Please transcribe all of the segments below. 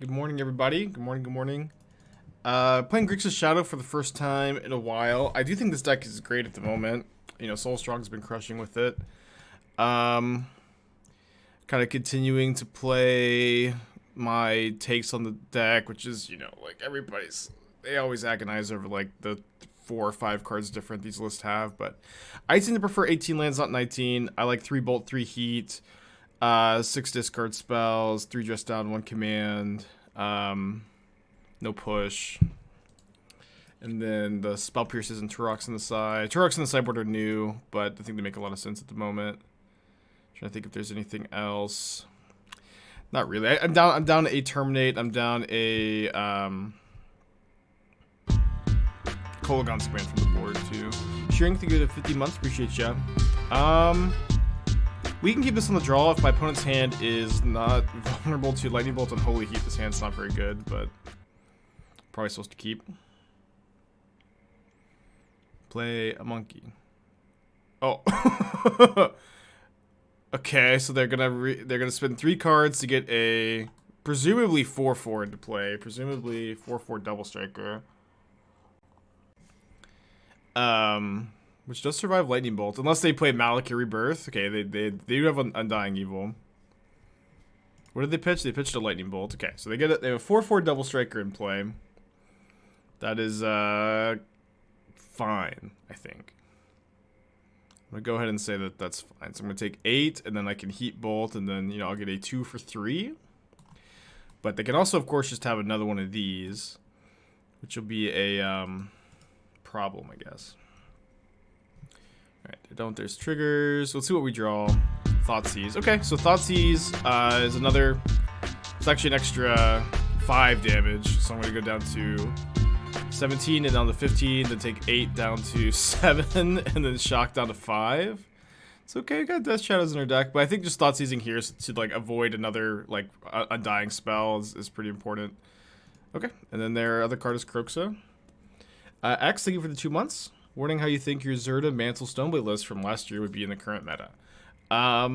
Good morning, everybody. Good morning, good morning. Playing Grixis Shadow for the first time in a while. I do think this deck is great at the moment. You know, Soul Strong's been crushing with it. Kind of continuing to play my takes on the deck, which is, you know, like they always agonize over like the 4 or 5 cards different these lists have, but I tend to prefer 18 lands, not 19. I like 3 Bolt, 3 Heat. 6 discard spells, 3 dress down, 1 command, no push. And then the spell pierces and Tourachs on the side. Tourachs on the sideboard are new, but I think they make a lot of sense at the moment. Trying to think if there's anything else. Not really. I'm down a Terminate. I'm down a Kolaghan Span from the board too. Sharing, thank you to 50 months. Appreciate ya. We can keep this on the draw if my opponent's hand is not vulnerable to Lightning Bolt and Unholy Heat. This hand's not very good, but probably supposed to keep. Play a monkey. Oh. Okay, so they're gonna spend 3 cards to get a presumably 4/4 into play. Presumably 4/4 double striker. Which does survive Lightning Bolt, unless they play Malakir Rebirth. Okay, they do have an Undying Evil. What did they pitch? They pitched a Lightning Bolt. Okay, so they have a 4/4 double striker in play. That is fine, I think. I'm gonna go ahead and say that that's fine. So I'm gonna take 8, and then I can Heat Bolt, and then I'll get a 2 for 3. But they can also, of course, just have another one of these, which will be a problem, I guess. Alright, there's triggers. Let's see what we draw. Thoughtseize. Okay, so Thoughtseize is another. It's actually an extra 5 damage. So I'm going to go down to 17 and down to 15, then take 8 down to 7, and then Shock down to 5. It's okay, we got Death Shadows in our deck, but I think just Thoughtseizing here to like avoid another like Undying spell is pretty important. Okay, and then their other card is Kroxa. X, thank you for the 2 months. Warning how you think your Zerda Mantle Stoneblade list from last year would be in the current meta. I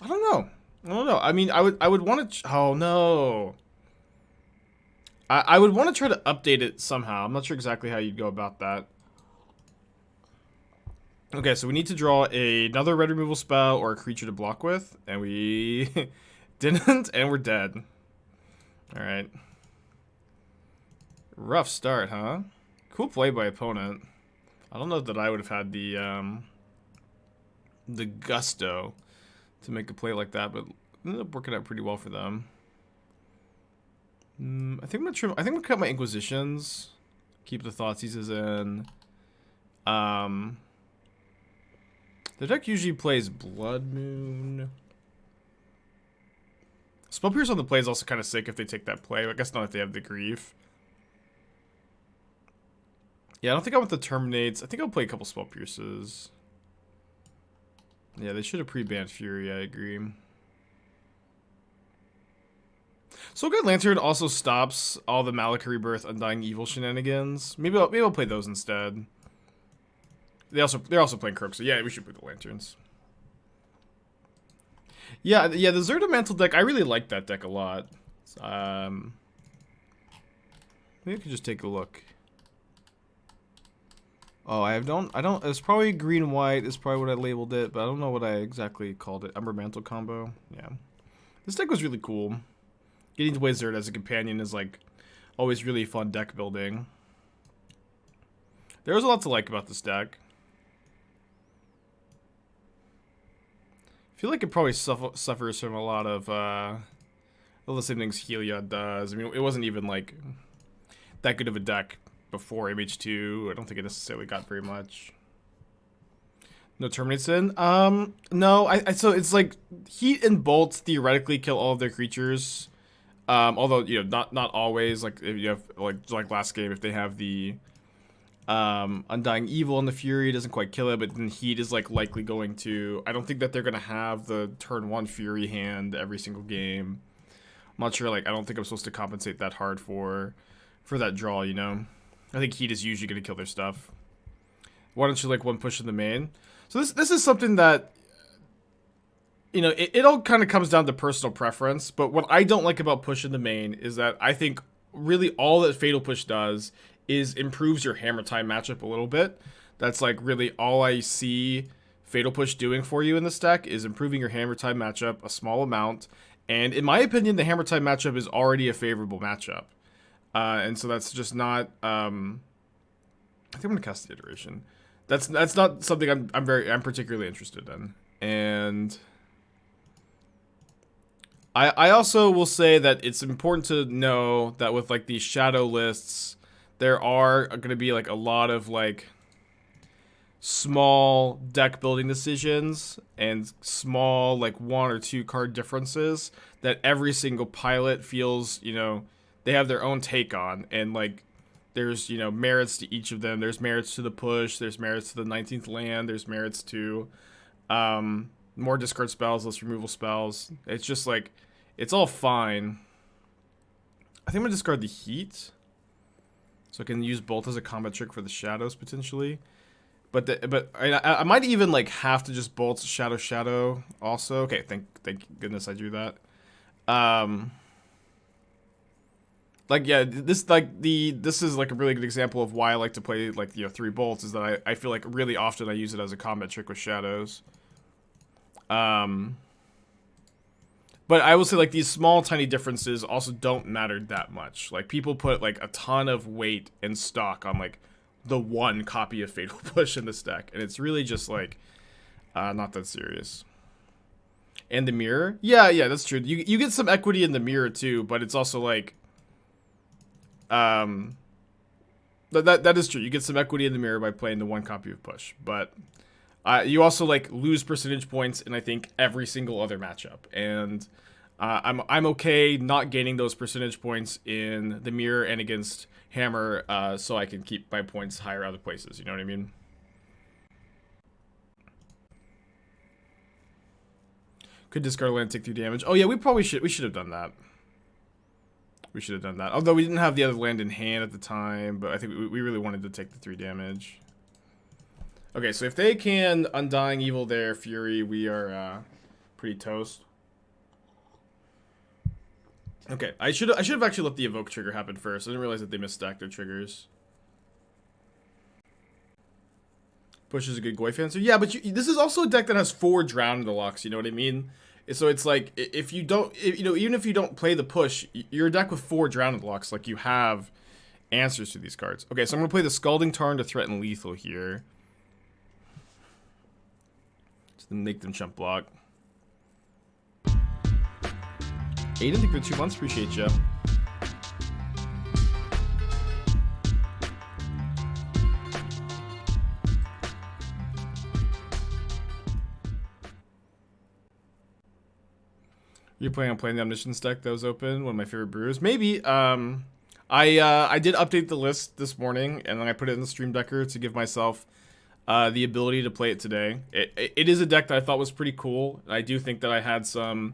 don't know. I mean, I would want to. Oh no. I would want to try to update it somehow. I'm not sure exactly how you'd go about that. Okay, so we need to draw another red removal spell or a creature to block with, and we didn't, and we're dead. All right. Rough start, huh? Cool play by opponent. I don't know that I would have had the gusto to make a play like that, but it ended up working out pretty well for them. I think I'm gonna cut my Inquisitions, keep the Thoughtseizes in. The deck usually plays Blood Moon. Spell Pierce on the play is also kind of sick if they take that play. I guess not if they have the Grief. Yeah, I don't think I want the Terminates. I think I'll play a couple Spell Pierces. Yeah, they should have pre-banned Fury, I agree. Soul Guide Lantern also stops all the Malakir Rebirth Undying Evil shenanigans. Maybe I'll play those instead. They're also playing Kroxa. Yeah, we should play the Lanterns. Yeah, the Zerda Mantle deck, I really like that deck a lot. Maybe I could just take a look. Oh, it's probably green white is probably what I labeled it, but I don't know what I exactly called it. Umber Mantle combo. Yeah. This deck was really cool. Getting to play Zerda as a companion is like always really fun deck building. There was a lot to like about this deck. I feel like it probably suffers from a lot of all the same things Heliod does. I mean, it wasn't even like that good of a deck before MH2. I don't think it necessarily got very much. No Terminates in? No. So it's like Heat and Bolt theoretically kill all of their creatures. Although, not always. Like if you have like last game, if they have the Undying Evil and the Fury, it doesn't quite kill it, but then Heat is like likely going to. I don't think that they're gonna have the turn 1 Fury hand every single game. I'm not sure. Like I don't think I'm supposed to compensate that hard for that draw. I think Heat is usually gonna kill their stuff. Why don't you like one push in the main? So this is something that you know, it all kind of comes down to personal preference. But what I don't like about push in the main is that I think really all that Fatal Push does is improves your Hammer Time matchup a little bit. That's like really all I see Fatal Push doing for you in this deck is improving your Hammer Time matchup a small amount. And in my opinion, the Hammer Time matchup is already a favorable matchup. And so that's just not. I think I'm gonna cast the iteration. That's not something I'm particularly interested in. And I also will say that it's important to know that with like these shadow lists, there are going to be like a lot of like small deck building decisions and small like 1 or 2 card differences that every single pilot feels, you know, they have their own take on. And like there's, you know, merits to each of them. There's merits to the push, there's merits to the 19th land, there's merits to more discard spells, less removal spells. It's just like, it's all fine. I think I'm gonna discard the heat, so I can use Bolt as a combat trick for the shadows potentially. But I might even like have to just Bolt shadow also. Okay, thank goodness I drew that. Like yeah, this is like a really good example of why I like to play like, you know, 3 bolts, is that I feel like really often I use it as a combat trick with shadows. But I will say like these small tiny differences also don't matter that much. Like people put like a ton of weight and stock on like the 1 copy of Fatal Push in this deck, and it's really just like not that serious. And the mirror, yeah, that's true. You get some equity in the mirror too, but it's also like that is true. You get some equity in the mirror by playing the 1 copy of Push, but you also like lose percentage points in I think every single other matchup, and I'm okay not gaining those percentage points in the mirror and against Hammer, so I can keep my points higher other places. You know what I mean? Could discard land, take 3 damage. Oh yeah, we should have done that. We should have done that. Although we didn't have the other land in hand at the time, but I think we really wanted to take the 3 damage. Okay, so if they can Undying Evil their Fury, we are pretty toast. Okay, I should have actually let the Evoke trigger happen first. I didn't realize that they misstacked their triggers. Push is a good Goy fan. So yeah, but this is also a deck that has 4 Drown in the locks. You know what I mean? So it's like if you don't, you know, even if you don't play the push, you're a deck with 4 Drown in the locks. Like you have answers to these cards. Okay, so I'm gonna play the Scalding Tarn to threaten lethal here. Just make them chump block. Aiden, thank you for 2 months. Appreciate you. You're planning on playing the Omniscience deck that was open? One of my favorite brews. Maybe. I did update the list this morning, and then I put it in the Stream Decker to give myself the ability to play it today. It is a deck that I thought was pretty cool. I do think that I had some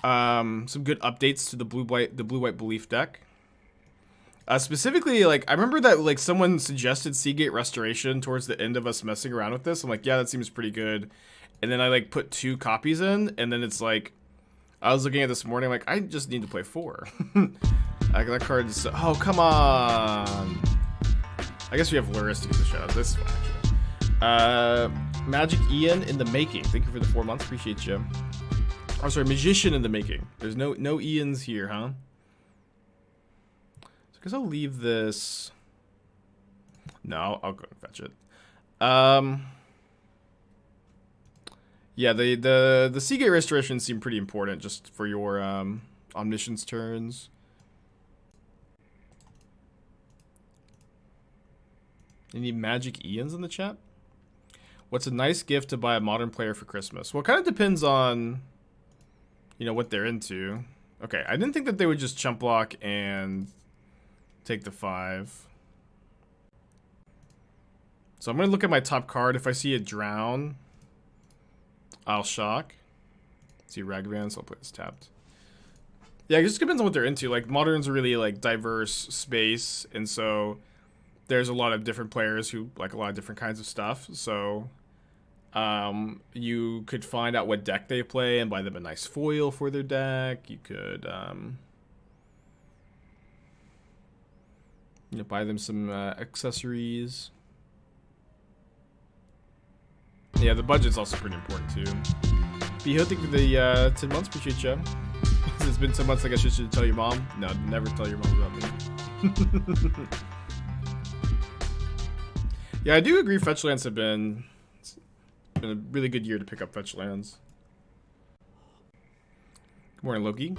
good updates to the blue-white Belief deck. Specifically, like, I remember that, like, someone suggested Seagate Restoration towards the end of us messing around with this. I'm like, yeah, that seems pretty good. And then I, like, put 2 copies in, and then it's like, I was looking at this morning, like, I just need to play 4. Like, that card is, oh, come on. I guess we have Lurrus to get the shout out. This is fine, actually. Magic Ian in the making. Thank you for the 4 months. Appreciate you. Oh, sorry, Magician in the making. There's no Ians here, huh? So I guess I'll leave this. No, I'll go and fetch it. Yeah, the Seagate Restoration seem pretty important just for your Omniscience turns. Any Magic Ians in the chat? What's a nice gift to buy a modern player for Christmas? Well, it kind of depends on, you know, what they're into. Okay, I didn't think that they would just chump block and take the 5. So I'm going to look at my top card. If I see a Drown, I'll shock. See Ragavan, so I'll play this tapped. Yeah, it just depends on what they're into. Like, Modern's a really, like, diverse space, and so there's a lot of different players who like a lot of different kinds of stuff. So, You could find out what deck they play and buy them a nice foil for their deck. You could, you know, buy them some accessories. Yeah, the budget's also pretty important too. Beho, thank you for the 10 months. Appreciate you. It's been 10 months. I guess you should tell your mom. No, never tell your mom about me. Yeah, I do agree. Fetch lands have been a really good year to pick up fetch lands. Good morning, Loki.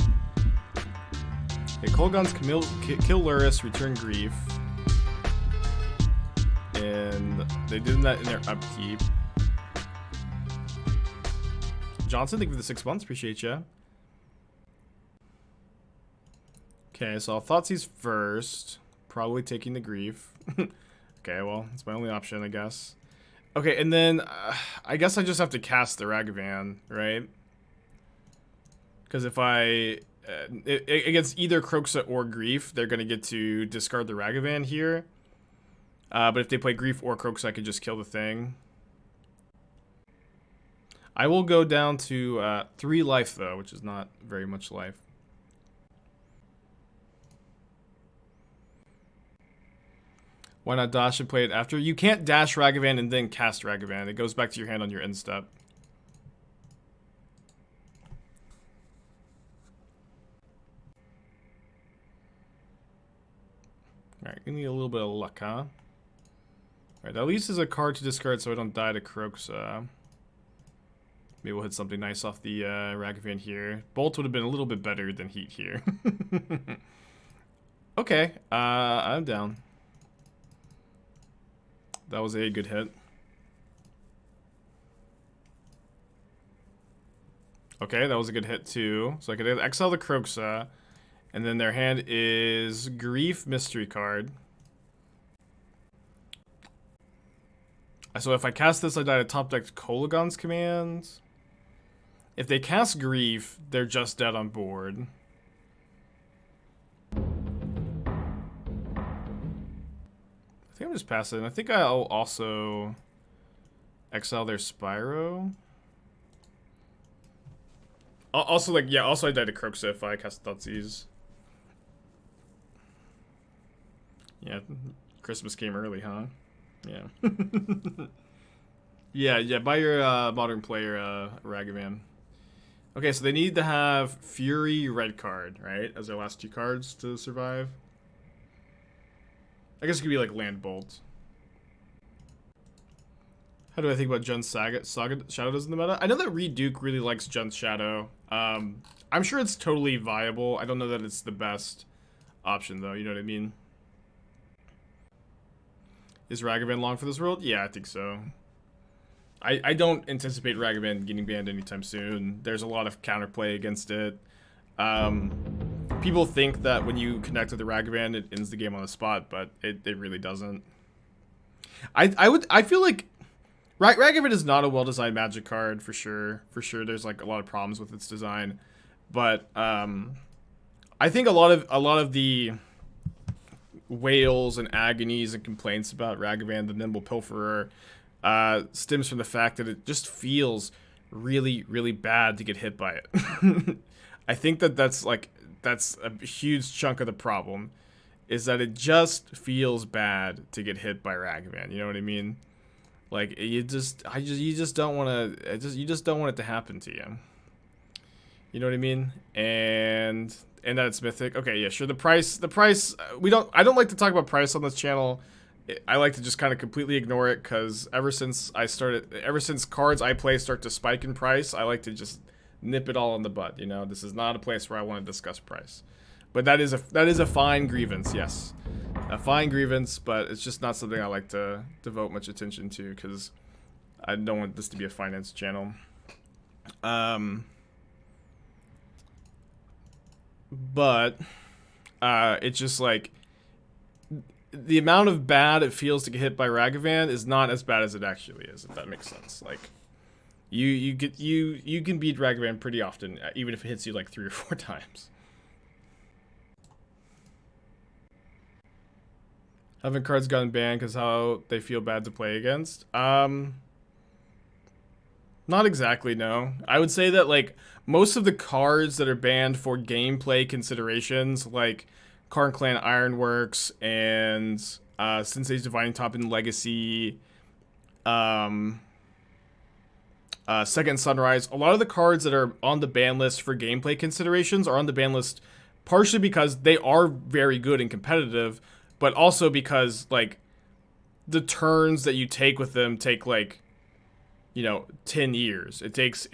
Okay, Kolaghan's kill Lurrus, return Grief. And they did that in their upkeep. Johnson, thank you for the 6 months. Appreciate you. Okay, so I'll Thoughtseize first. Probably taking the Grief. Okay, well, it's my only option, I guess. Okay, and then I guess I just have to cast the Ragavan, right? Because if I... against either Kroxa or Grief, they're going to get to discard the Ragavan here. But if they play Grief or Kroxa, I could just kill the thing. I will go down to 3 life, though, which is not very much life. Why not dash and play it after? You can't dash Ragavan and then cast Ragavan. It goes back to your hand on your end step. Alright, gonna need a little bit of luck, huh? Alright, at least is a card to discard so I don't die to Kroxa. Maybe we'll hit something nice off the Ragavan here. Bolt would have been a little bit better than Heat here. Okay, I'm down. That was a good hit. Okay, that was a good hit too. So I could exile the Kroxa. And then their hand is Grief Mystery card. So if I cast this, I die to top deck Kolaghan's commands. If they cast Grief, they're just dead on board. I think I'm just passing. I think I'll also exile their Spyro. Also, like, yeah, also I die to Kroxa if I cast Thoughtseize. Yeah, Christmas came early, huh? Yeah. yeah, buy your modern player Ragavan. Okay, so they need to have Fury red card, right? As their last 2 cards to survive. I guess it could be like Land Bolt. How do I think about Jun's Saga Shadows in the meta? I know that Reed Duke really likes Jun's Shadow. I'm sure it's totally viable. I don't know that it's the best option, though. You know what I mean? Is Ragavan long for this world? Yeah, I think so. I don't anticipate Ragavan getting banned anytime soon. There's a lot of counterplay against it. People think that when you connect with the Ragavan, it ends the game on the spot, but it really doesn't. I feel like Ragavan is not a well-designed Magic card for sure. For sure, there's like a lot of problems with its design, but I think a lot of the wails and agonies and complaints about Ragavan, the Nimble Pilferer, stems from the fact that it just feels really, really bad to get hit by it. I think that's a huge chunk of the problem, is that it just feels bad to get hit by Ragavan. You know what I mean? Like you just don't want it to happen to you. You know what I mean? And that it's mythic. Okay, yeah, sure. The price. I don't like to talk about price on this channel. I like to just kind of completely ignore it, because ever since cards I play start to spike in price, I like to just nip it all in the bud. You know, this is not a place where I want to discuss price. But that is a fine grievance, yes. A fine grievance, but it's just not something I like to devote much attention to, because I don't want this to be a finance channel. But it's just like the amount of bad it feels to get hit by Ragavan is not as bad as it actually is, if that makes sense. Like you can beat Ragavan pretty often, even if it hits you like 3 or 4 times. Haven't cards gotten banned because how they feel bad to play against? Not exactly, no. I would say that, like, most of the cards that are banned for gameplay considerations, like Karn Clan Ironworks and Sensei's Divining Top and Legacy, Second Sunrise, a lot of the cards that are on the ban list for gameplay considerations are on the ban list partially because they are very good and competitive, but also because, like, the turns that you take with them take, like, 10 years. It takes,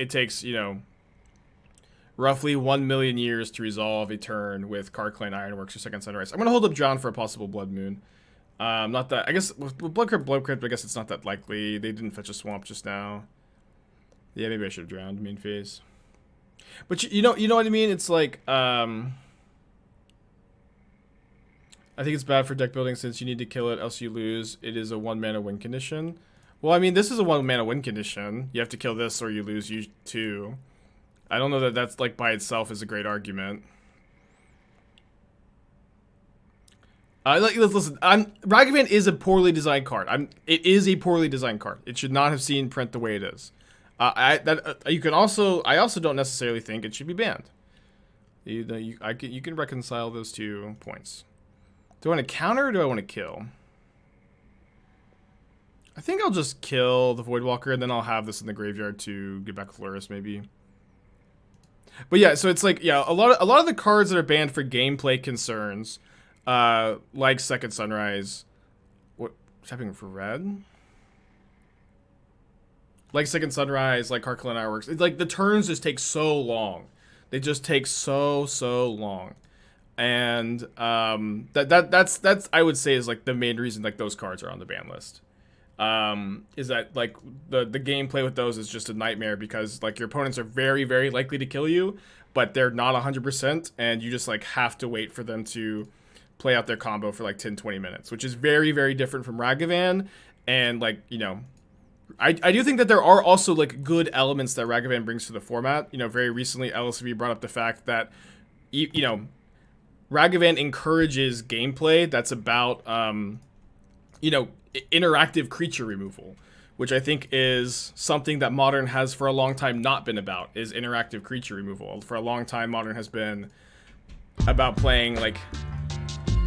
roughly 1 million years to resolve a turn with Karn Clan Ironworks or Second Sunrise. I'm going to hold up John for a possible Blood Moon. Not that, I guess, with Blood Crypt, I guess it's not that likely. They didn't fetch a swamp just now. Yeah, maybe I should have drowned main phase. But you know what I mean? It's like, I think it's bad for deck building since you need to kill it, else you lose. It is a 1 mana win condition. Well, I mean, this is a 1 mana win condition. You have to kill this or you lose you 2. I don't know that that's, like, by itself is a great argument. Listen, Ragavan is a poorly designed card. It is a poorly designed card. It should not have seen print the way it is. I also don't necessarily think it should be banned. You can reconcile those 2 points. Do I want to counter or do I want to kill? I think I'll just kill the Voidwalker and then I'll have this in the graveyard to get back with Lurrus maybe. But yeah, so it's like, yeah, a lot of the cards that are banned for gameplay concerns, like Second Sunrise, what's happening for red? Like Second Sunrise, like Karn Clan Ironworks. It's like the turns just take so long. They just take so long. And that's I would say is like the main reason like those cards are on the ban list. Is that like the gameplay with those is just a nightmare because like your opponents are very likely to kill you, but they're not 100%, and you just like have to wait for them to play out their combo for like 10-20 minutes, which is very different from Ragavan. And like, I do think that there are also like good elements that Ragavan brings to the format. Very recently LSV brought up the fact that Ragavan encourages gameplay that's about interactive creature removal, which I think is something that Modern has for a long time not been about, is interactive creature removal. For a long time, Modern has been about playing like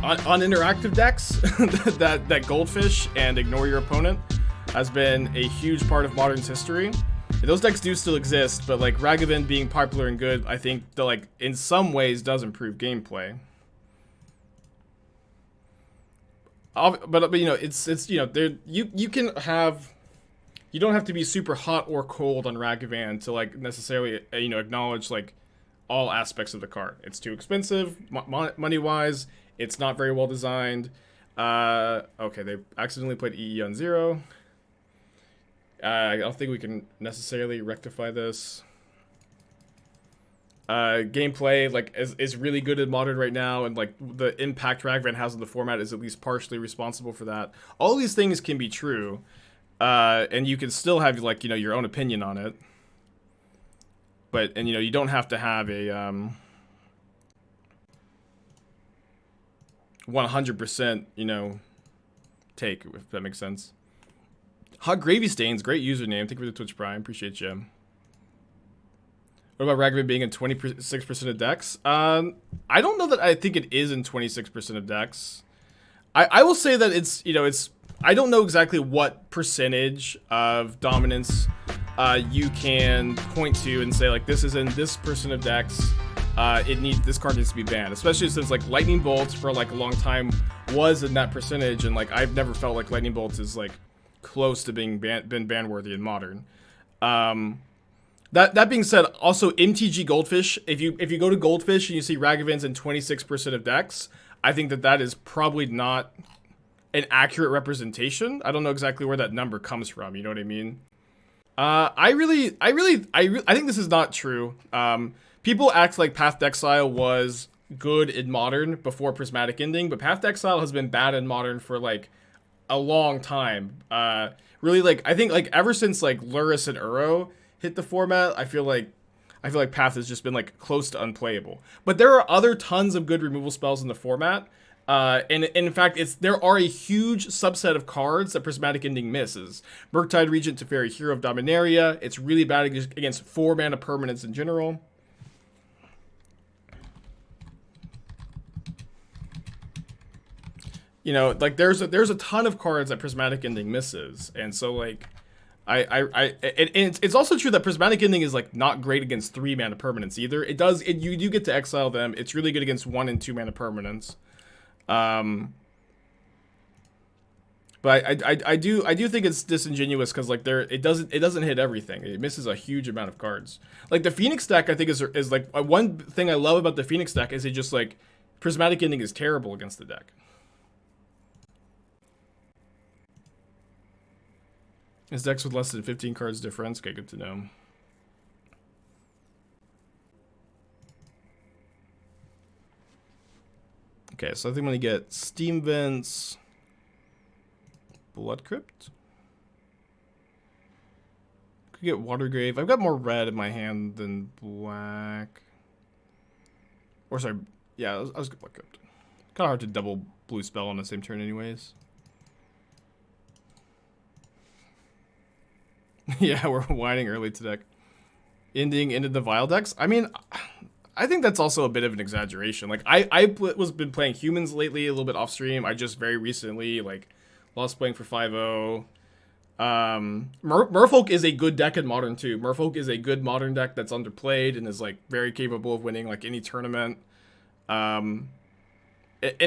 uninteractive decks that goldfish and ignore your opponent has been a huge part of Modern's history. Those decks do still exist, but like Ragavan being popular and good, I think that like in some ways does improve gameplay. But it's there you can have, you don't have to be super hot or cold on Ragavan to like necessarily acknowledge like all aspects of the card. It's too expensive money wise. It's not very well designed. Okay, they accidentally put EE on 0. I don't think we can necessarily rectify this. Gameplay like is really good in Modern right now, and like the impact Ragavan has on the format is at least partially responsible for that. All these things can be true, and you can still have like your own opinion on it. But you don't have to have a 100% take, if that makes sense. Hot Gravy Stains, great username. Thank you for the Twitch Prime. Appreciate you. What about Ragavan being in 26% of decks? I don't know that I think it is in 26% of decks. I will say that it's, I don't know exactly what percentage of dominance you can point to and say, like, this is in this percent of decks. This card needs to be banned, especially since, like, Lightning Bolt for, like, a long time was in that percentage, and, like, I've never felt like Lightning Bolt is, like, close to being been ban-worthy in Modern. That being said, also MTG Goldfish, if you go to Goldfish and you see Ragavans in 26% of decks, I think that is probably not an accurate representation. I don't know exactly where that number comes from, you know what I mean? I think this is not true. People act like Path to Exile was good in Modern before Prismatic Ending, but Path to Exile has been bad in Modern for like a long time. Really, like, I think like ever since like Lurrus and Uro hit the format, I feel like Path has just been like close to unplayable. But there are other tons of good removal spells in the format. And in fact, there are a huge subset of cards that Prismatic Ending misses. Murktide Regent, Teferi, Hero of Dominaria. It's really bad against 4 mana permanents in general. You know, like there's a ton of cards that Prismatic Ending misses, and so like, it's also true that Prismatic Ending is like not great against 3 mana permanents either. You do get to exile them. It's really good against 1 and 2 mana permanents. But I do think it's disingenuous because like it doesn't hit everything. It misses a huge amount of cards. Like the Phoenix deck, I think is like one thing I love about the Phoenix deck is it just like Prismatic Ending is terrible against the deck. His deck's with less than 15 cards difference. Okay, good to know. Okay, so I think I'm going to get Steam Vents, Blood Crypt. Could get Watery Grave. I've got more red in my hand than black. Or sorry, yeah, I was good Blood Crypt. Kind of hard to double blue spell on the same turn anyways. Yeah, we're whining early to deck. Ending into the Vile decks. I mean, I think that's also a bit of an exaggeration. Like, been playing humans lately, a little bit off stream. I just very recently, like, lost playing for 5-0. Merfolk is a good deck in Modern too. Merfolk is a good Modern deck that's underplayed and is, like, very capable of winning, like, any tournament. In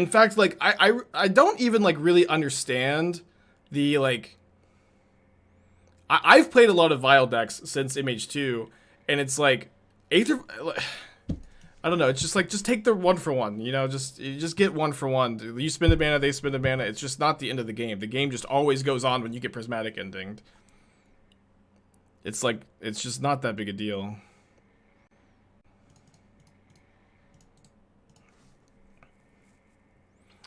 fact, like, I don't even, like, really understand the, like... I've played a lot of Vile decks since MH2, and it's like, Aether... I don't know, it's just like, just take the 1-for-1, you know, you just get 1-for-1. You spend a mana, they spend a mana, it's just not the end of the game. The game just always goes on when you get Prismatic Ending. It's like, it's just not that big a deal.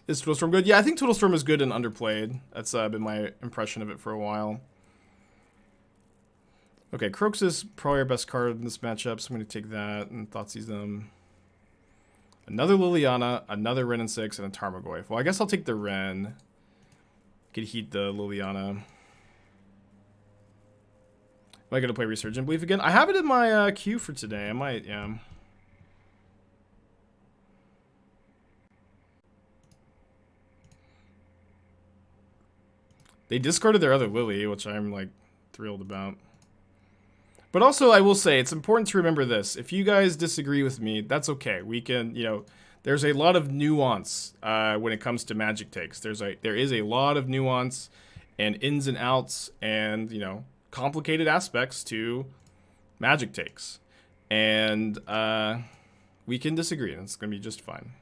Is Twiddlestorm good? Yeah, I think Twiddlestorm is good and underplayed. That's been my impression of it for a while. Okay, Kroxa probably our best card in this matchup, so I'm going to take that and Thoughtseize them. Another Liliana, another Wrenn and 6, and a Tarmogoyf. Well, I guess I'll take the Wrenn. Could heat the Liliana. Am I going to play Resurgent Belief again? I have it in my queue for today. I might, yeah. They discarded their other Lily, which I'm, like, thrilled about. But also, I will say, it's important to remember this. If you guys disagree with me, that's okay. We can, you know, there's a lot of nuance when it comes to Magic takes. There is a lot of nuance and ins and outs and, you know, complicated aspects to Magic takes. And we can disagree, and it's going to be just fine.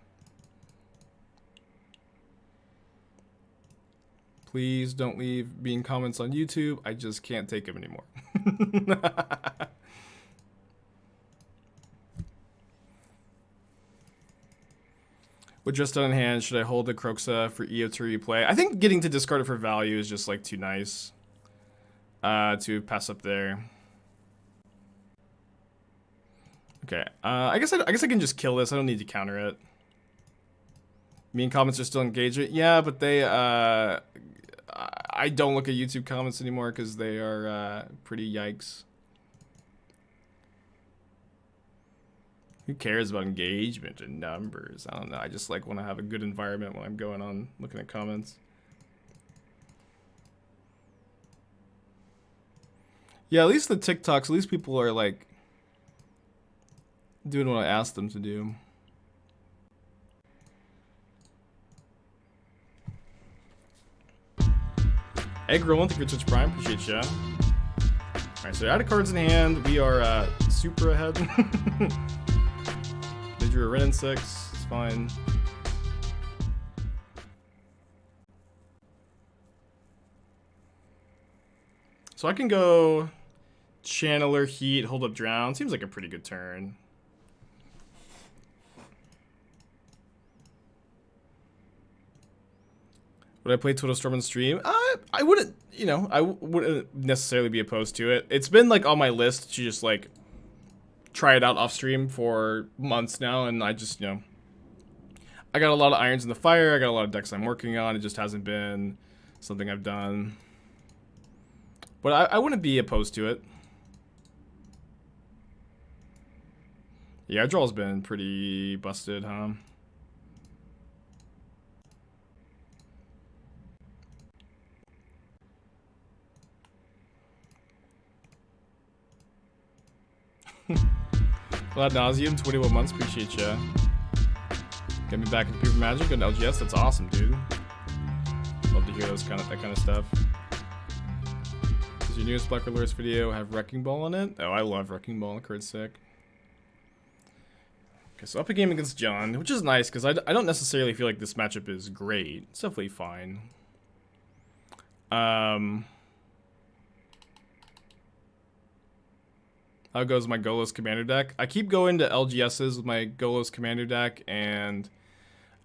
Please don't leave mean comments on YouTube. I just can't take them anymore. With just on hand, should I hold the Kroxa for EO to replay? I think getting to discard it for value is just like too nice to pass up there. Okay, I guess I can just kill this. I don't need to counter it. Mean comments are still engaging. Yeah, but they I don't look at YouTube comments anymore because they are pretty yikes. Who cares about engagement and numbers? I don't know. I just like want to have a good environment when I'm going on looking at comments. Yeah, at least the TikToks, at least people are like doing what I asked them to do. Egg rolling to Grixis Prime, appreciate ya. Alright, so out of cards in hand, we are super ahead. They drew a Wrenn and 6, it's fine. So I can go Channeler, Heat, hold up Drown. Seems like a pretty good turn. Would I play Twiddlestorm on stream? I wouldn't, you know, I wouldn't necessarily be opposed to it. It's been like on my list to just like try it out off stream for months now, and I just, you know, I got a lot of irons in the fire. I got a lot of decks I'm working on. It just hasn't been something I've done. But I wouldn't be opposed to it. Yeah, our draw's been pretty busted, huh? Well, ad nauseum, 21 months, appreciate ya. Get me back into Paper Magic and LGS, that's awesome, dude. Love to hear that kind of stuff. Does your newest Black Lurrus video have Wrecking Ball in it? Oh, I love Wrecking Ball, the card's sick. Okay, so up a game against John, which is nice, because I don't necessarily feel like this matchup is great. It's definitely fine. How goes my Golos Commander deck? I keep going to LGSs with my Golos Commander deck and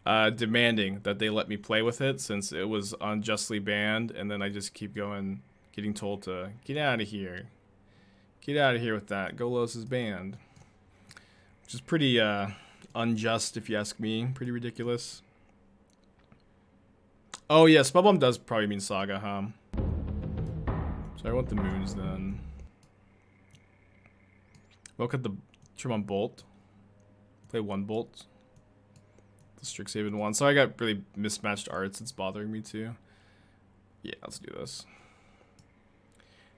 demanding that they let me play with it since it was unjustly banned, and then I just keep going, getting told to get out of here. Get out of here with that. Golos is banned. Which is pretty unjust if you ask me. Pretty ridiculous. Oh yeah, Spellbomb does probably mean Saga, huh? So I want the moons then. Look at the trim on Bolt. Play one Bolt. The Strixhaven one. So I got really mismatched arts. It's bothering me too. Yeah, let's do this. I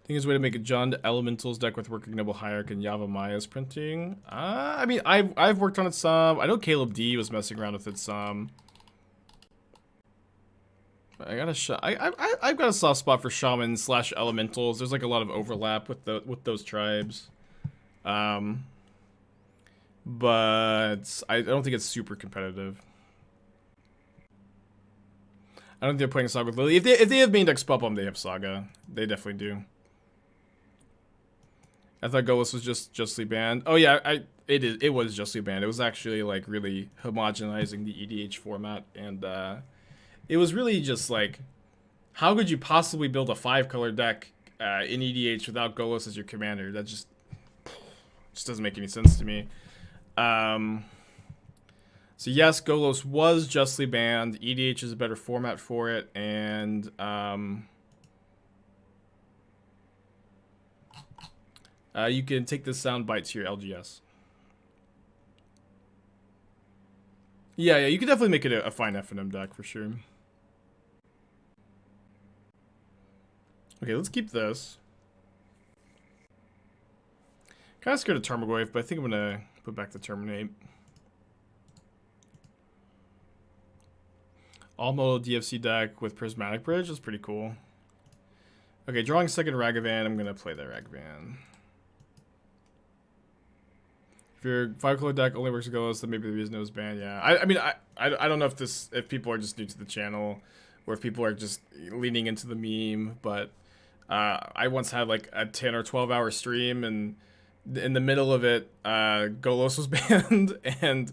think there's a way to make a John Elementals deck with Working Noble Hierarch and Yavamaya's printing. I mean, I've worked on it some. I know Caleb D was messing around with it some. I got I've got a soft spot for Shaman / Elementals. There's like a lot of overlap with those tribes. But I don't think it's super competitive. I don't think they're playing Saga with Lily. If they have main deck Spellbomb, they have Saga. They definitely do. I thought Golos was just justly banned. Oh yeah, it was justly banned. It was actually like really homogenizing the EDH format, and it was really just like, how could you possibly build a 5-color deck in EDH without Golos as your commander? That just doesn't make any sense to me. So yes, Golos was justly banned. EDH is a better format for it, and you can take this soundbite to your LGS. Yeah, you can definitely make it a fine FNM deck for sure. Okay, let's keep this. Kind of scared of Tarmogoyf, but I think I'm gonna put back the Terminate. All modal DFC deck with Prismatic Bridge is pretty cool. Okay, drawing second Ragavan. I'm gonna play that Ragavan. If your 5-color deck only works with Golos, then maybe the reason it was banned. Yeah, I mean, I don't know if people are just new to the channel, or if people are just leaning into the meme. But I once had like a 10 or 12 hour stream, and in the middle of it, Golos was banned, and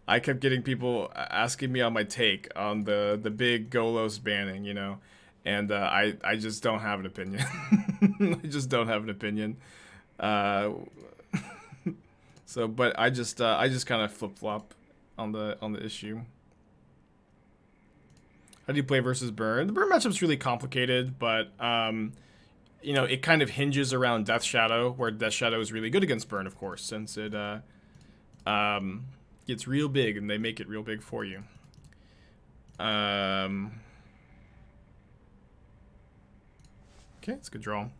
I kept getting people asking me on my take on the big Golos banning, you know, and I just don't have an opinion. I just don't have an opinion. So, but I just kind of flip flop on the issue. How do you play versus Burn? The Burn matchup's really complicated, but you know, it kind of hinges around Death Shadow, where Death Shadow is really good against Burn, of course, since it gets real big, and they make it real big for you. Okay, it's a good draw. I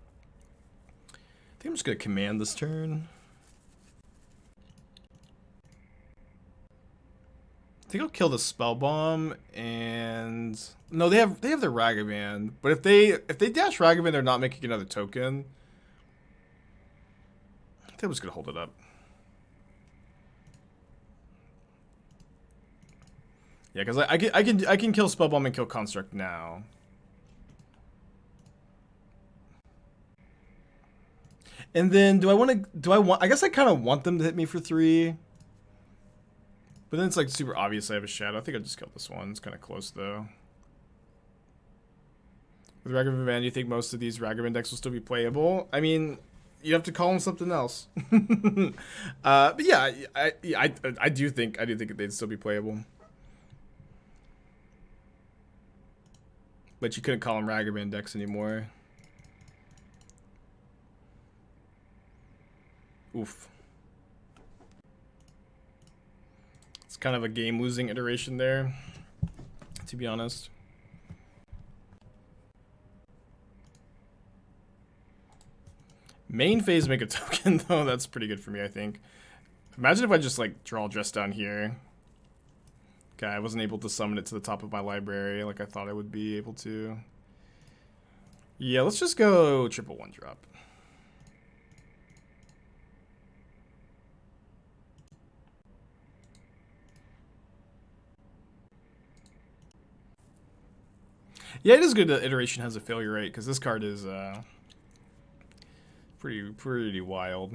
think I'm just gonna command this turn. I think I'll kill the Spellbomb, and no, they have their Ragavan, but if they dash Ragavan, they're not making another token. I think I'm just gonna hold it up. Yeah, because I can kill Spellbomb and kill Construct now. And then I guess I kind of want them to hit me for 3. But then it's like super obvious I have a shadow. I think I'll just kill this one. It's kind of close though. With Ragavan Van, do you think most of these Ragavan decks will still be playable? I mean, you have to call them something else. But yeah, I do think they'd still be playable. But you couldn't call them Ragavan decks anymore. Oof. It's kind of a game-losing iteration there, to be honest. Main phase make a token, though. That's pretty good for me, I think. Imagine if I just, like, draw Dress down here. Okay, I wasn't able to summon it to the top of my library like I thought I would be able to. Yeah, let's just go triple 1-drop. Yeah, it is good that Iteration has a failure rate, because this card is pretty wild.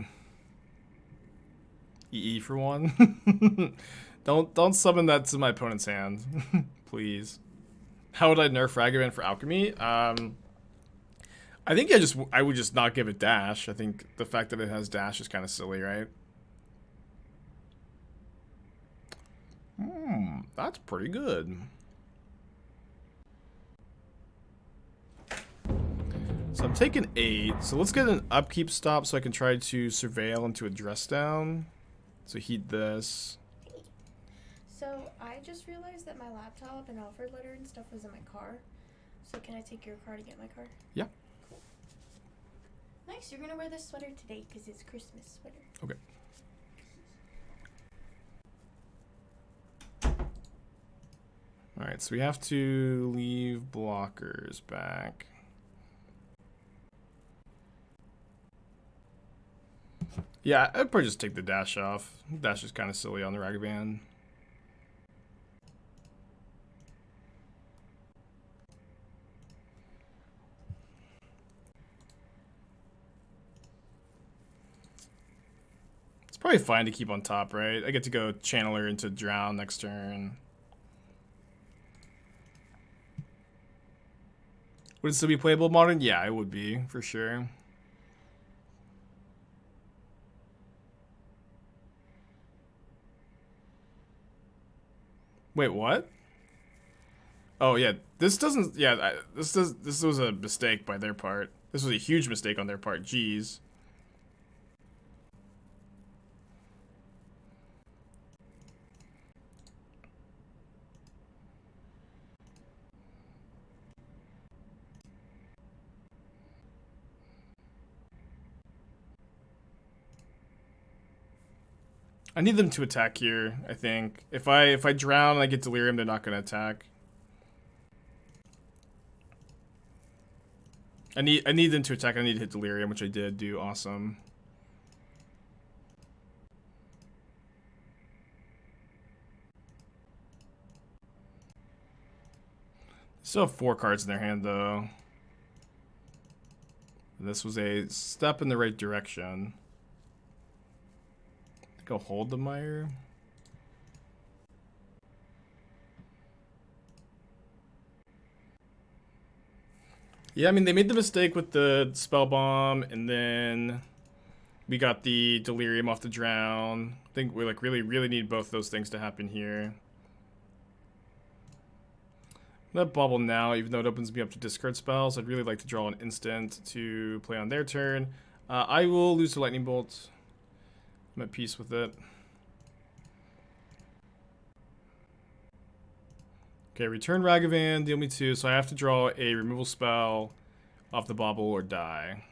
EE for one. Don't summon that to my opponent's hand, please. How would I nerf Ragavan for alchemy? I think I would just not give it dash. I think the fact that it has dash is kind of silly, right? That's pretty good. So I'm taking 8. So let's get an upkeep stop so I can try to surveil into a dress down. So heat this. So I just realized that my laptop and offer letter and stuff was in my car. So can I take your car to get my car? Yeah. Cool. Nice. You're gonna wear this sweater today because it's Christmas sweater. Okay. All right. So we have to leave blockers back. Yeah, I'd probably just take the dash off. Dash is kind of silly on the Ragavan. It's probably fine to keep on top, right? I get to go Channeler into Drown next turn. Would it still be playable modern? Yeah, it would be, for sure. Wait, what? Oh yeah, this doesn't. Yeah, this was a mistake by their part. This was a huge mistake on their part. Jeez. I need them to attack here, I think. If I drown and I get Delirium, they're not gonna attack. I need them to attack. I need to hit Delirium, which I did do. Awesome. Still have 4 cards in their hand though. This was a step in the right direction. Go hold the Mire. Yeah, I mean, they made the mistake with the Spell Bomb, and then we got the Delirium off the Drown. I think we like really need both those things to happen here. That Bauble now, even though it opens me up to discard spells, I'd really like to draw an instant to play on their turn. I will lose to Lightning Bolt. I'm at peace with it. Okay, return Ragavan, deal me 2, so I have to draw a removal spell off the Bauble or die.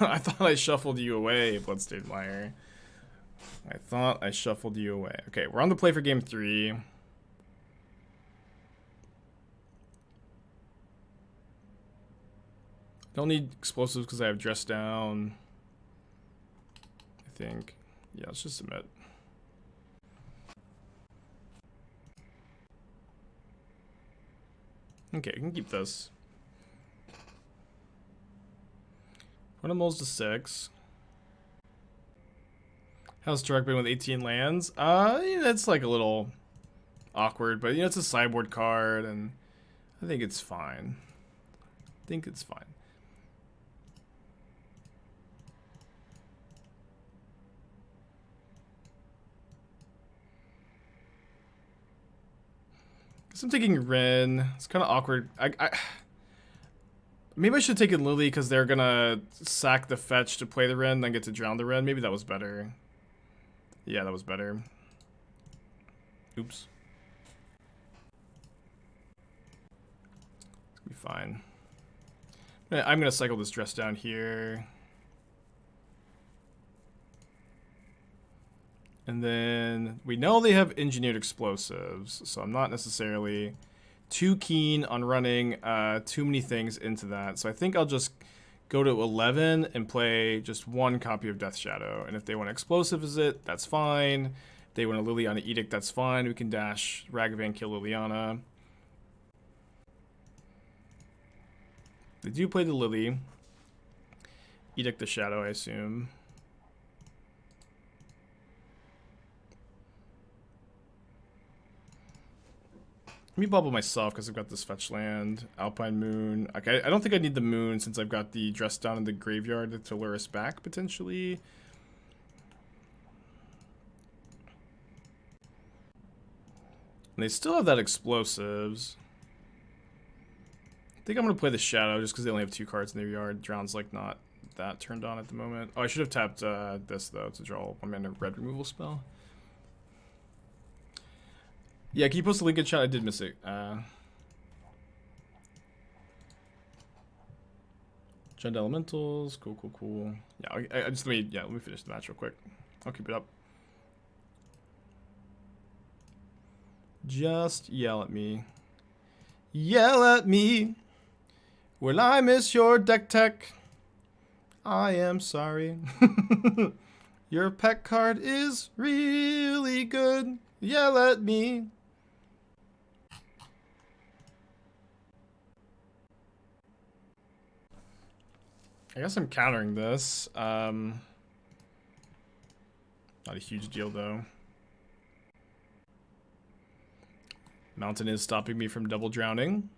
I thought I shuffled you away, Bloodstained Mire. I thought I shuffled you away. Okay, we're on the play for game 3. Don't need explosives because I have dress down. I think. Yeah, let's just submit. Okay, I can keep this. Animals to 6. How's Tourach been with 18 lands? That's like a little awkward, but you know, it's a sideboard card, and I think it's fine. I think it's fine. I'm taking Rin. It's kind of awkward. Maybe I should take in Lily because they're gonna sack the fetch to play the Rin, then get to drown the Rin. Maybe that was better. Yeah, that was better. Oops. It's gonna be fine. I'm gonna cycle this dress down here. And then we know they have engineered explosives, so I'm not necessarily too keen on running too many things into that. So I think I'll just go to 11 and play just one copy of Death Shadow. And if they want explosive as it, that's fine. If they want a Liliana Edict, that's fine. We can dash Ragavan, kill Liliana. They do play the Lily. Edict the Shadow, I assume. Let me bubble myself because I've got this fetch land. Alpine Moon. Okay, I don't think I need the moon since I've got the dress down in the graveyard to lure us back, potentially. And they still have that explosives. I think I'm going to play the Shadow just because they only have 2 cards in their yard. Drown's like not that turned on at the moment. Oh, I should have tapped this though to draw a mana red removal spell. Yeah, can you post a link in chat? I did miss it. Gend Elementals, cool, cool, cool. Yeah, I just let me finish the match real quick. I'll keep it up. Just yell at me. Yell at me when I miss your deck tech. I am sorry. Your pet card is really good. Yell at me. I guess I'm countering this. Not a huge deal though. Mountain is stopping me from double drowning.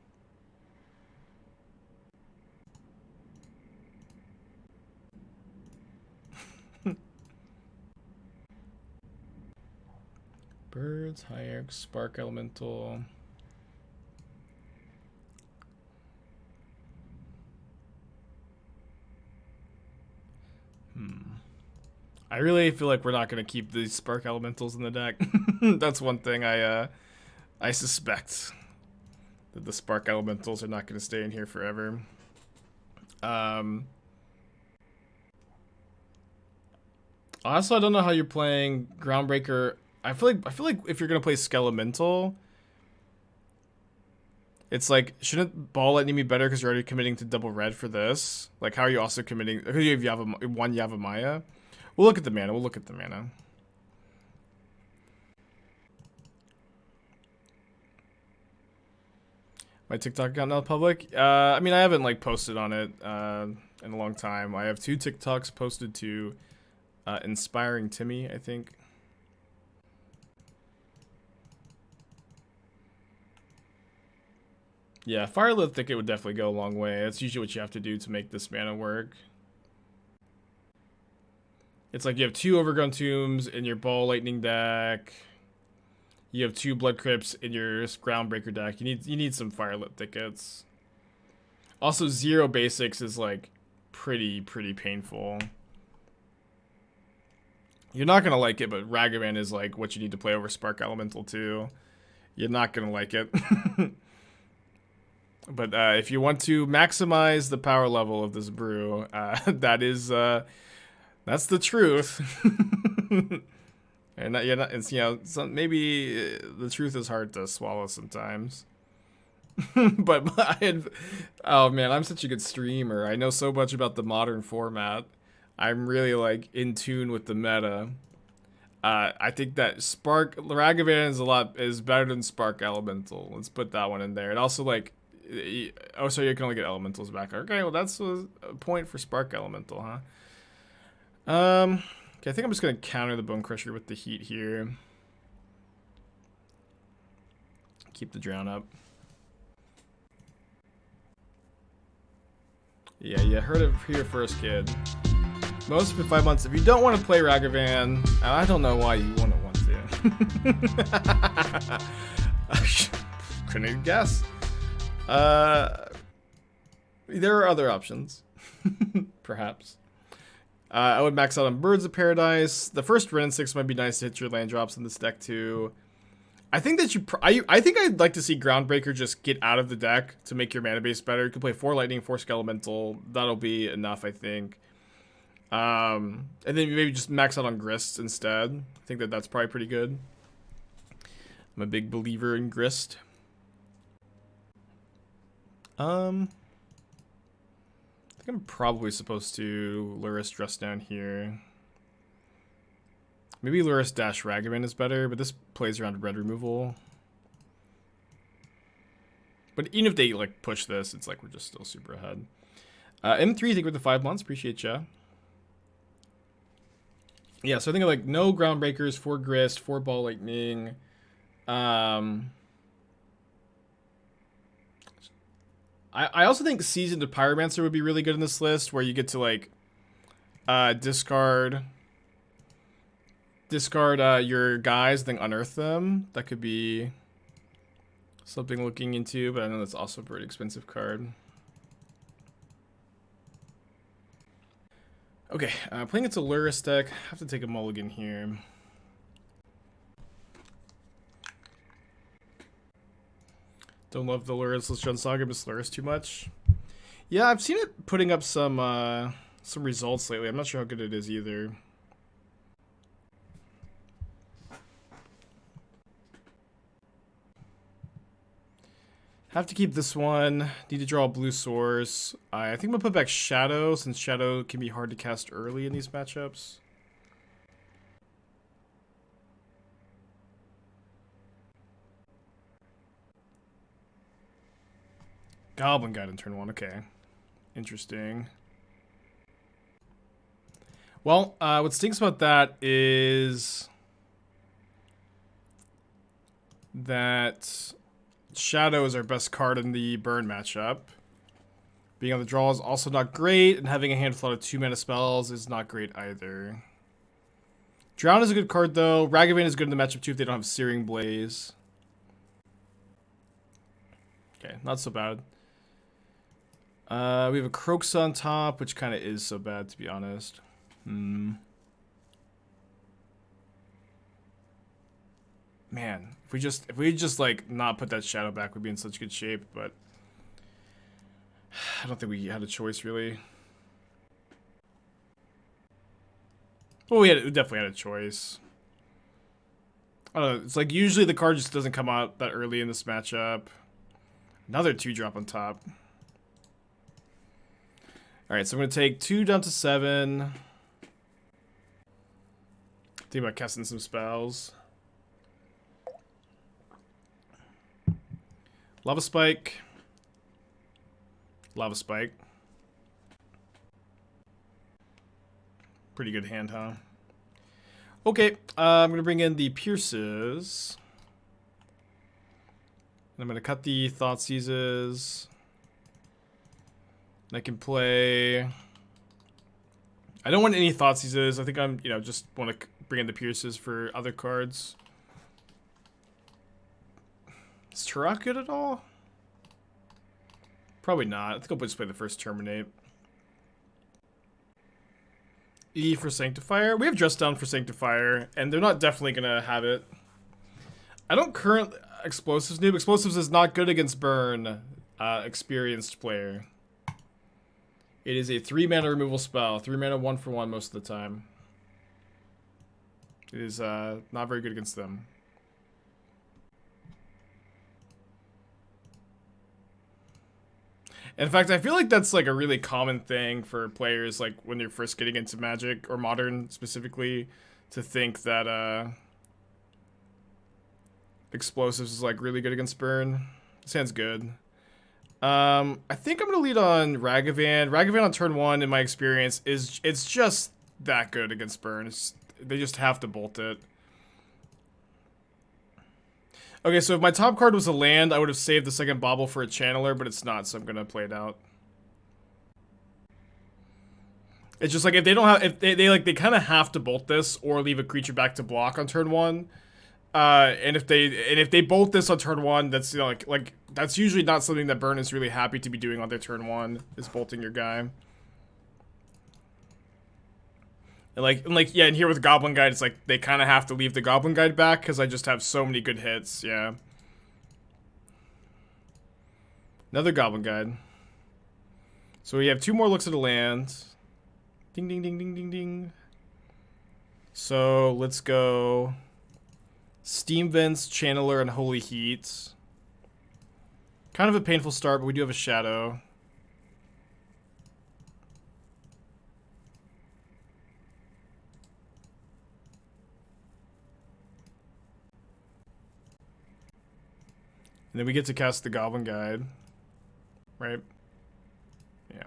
Birds, Hierarch, Spark Elemental. I really feel like we're not going to keep these Spark Elementals in the deck. That's one thing I suspect. That the Spark Elementals are not going to stay in here forever. Also, I don't know how you're playing Groundbreaker. I feel like if you're gonna play Skelemental, it's like, shouldn't Ball Lightning be better because you're already committing to double red for this? Like, how are you also committing? Because you have one Yavimaya. We'll look at the mana. My TikTok account not public. I mean, I haven't like posted on it in a long time. I have 2 TikToks posted to Inspiring Timmy, I think. Yeah, Firelit Thicket would definitely go a long way. That's usually what you have to do to make this mana work. It's like you have 2 Overgrown Tombs in your Ball Lightning deck. You have 2 Blood Crypts in your Groundbreaker deck. You need some Firelit Thickets. Also, 0 basics is like pretty painful. You're not gonna like it, but Ragavan is like what you need to play over Spark Elemental too. You're not gonna like it. But if you want to maximize the power level of this brew, that's the truth. And it's, you know, maybe the truth is hard to swallow sometimes. But oh man, I'm such a good streamer. I know so much about the modern format. I'm really like in tune with the meta. I think that Ragavan is better than Spark Elemental. Let's put that one in there. And also like, oh, so you can only get Elementals back. Okay, well that's a point for Spark Elemental, huh? Okay, I think I'm just gonna counter the Bone Crusher with the Heat here. Keep the drown up. Yeah, heard it here first, kid. Most for 5 months. If you don't want to play Ragavan, I don't know why you wouldn't want to. couldn't guess. There are other options. Perhaps. I would max out on Birds of Paradise. The first Wrenn and 6 might be nice to hit your land drops in this deck too. I think that I think I'd like to see Groundbreaker just get out of the deck to make your mana base better. You can play 4 Lightning, 4 Skelemental. That'll be enough, I think. And then maybe just max out on Grist instead. I think that that's probably pretty good. I'm a big believer in Grist. I think I'm probably supposed to Lurrus dress down here. Maybe Lurrus dash Ragavan is better, but this plays around red removal. But even if they like push this, it's like we're just still super ahead. M3, thank you for the 5 months. Appreciate ya. Yeah, so I think of like no Groundbreakers, 4 Grist, 4 Ball Lightning. I also think Seasoned Pyromancer would be really good in this list, where you get to like discard your guys, then unearth them. That could be something looking into, but I know that's also a pretty expensive card. Okay, playing it to Lurrus deck. I have to take a mulligan here. Don't love the Lurrus Listron Saga, but Lurrus too much. Yeah, I've seen it putting up some results lately. I'm not sure how good it is either. Have to keep this one. Need to draw a blue source. I think I'm gonna put back Shadow, since Shadow can be hard to cast early in these matchups. Goblin Guide in turn 1. Okay. Interesting. Well, what stinks about that is that Shadow is our best card in the burn matchup. Being on the draw is also not great, and having a hand with a lot of 2-mana spells is not great either. Drown is a good card, though. Ragavan is good in the matchup, too, if they don't have Searing Blaze. Okay, not so bad. We have a Kroxa on top, which kind of is so bad, to be honest. Man, if we just like not put that Shadow back, we'd be in such good shape. But I don't think we had a choice, really. Well, we definitely had a choice. I don't know. It's like usually the card just doesn't come out that early in this matchup. Another 2-drop on top. Alright, so I'm going to take 2 down to 7. Think about casting some spells. Lava Spike. Lava Spike. Pretty good hand, huh? Okay, I'm going to bring in the Pierces. And I'm going to cut the Thoughtseizes. I can play... I don't want any Thoughtseizes. I think I'm, just want to bring in the Pierces for other cards. Is Tourach good at all? Probably not. I think I'll just play the first Terminate. E for Sanctifier. We have Dress Down for Sanctifier, and they're not definitely going to have it. I don't currently... Explosives noob. Explosives is not good against burn. Experienced player. It is a 3-mana removal spell. 3-mana 1-for-1 most of the time. It is not very good against them. In fact, I feel like that's like a really common thing for players, like when they're first getting into Magic, or Modern specifically, to think that Explosives is like really good against burn. This hand's good. I think I'm gonna lead on Ragavan. Ragavan on turn 1, in my experience, it's just that good against burn. They just have to bolt it. Okay, so if my top card was a land, I would have saved the second Bauble for a Channeler, but it's not, so I'm gonna play it out. It's just like if they don't have, if they kind of have to bolt this or leave a creature back to block on turn 1. And if they bolt this on turn 1, that's, you know, like that's usually not something that Burn is really happy to be doing on their turn 1, is bolting your guy. And yeah, and here with Goblin Guide, it's like they kind of have to leave the Goblin Guide back because I just have so many good hits. Yeah. Another Goblin Guide. So we have 2 more looks at the land. Ding, ding, ding, ding, ding, ding. So let's go Steam Vents, Channeler, and Unholy Heat. Kind of a painful start, but we do have a Shadow. And then we get to cast the Goblin Guide. Right? Yeah.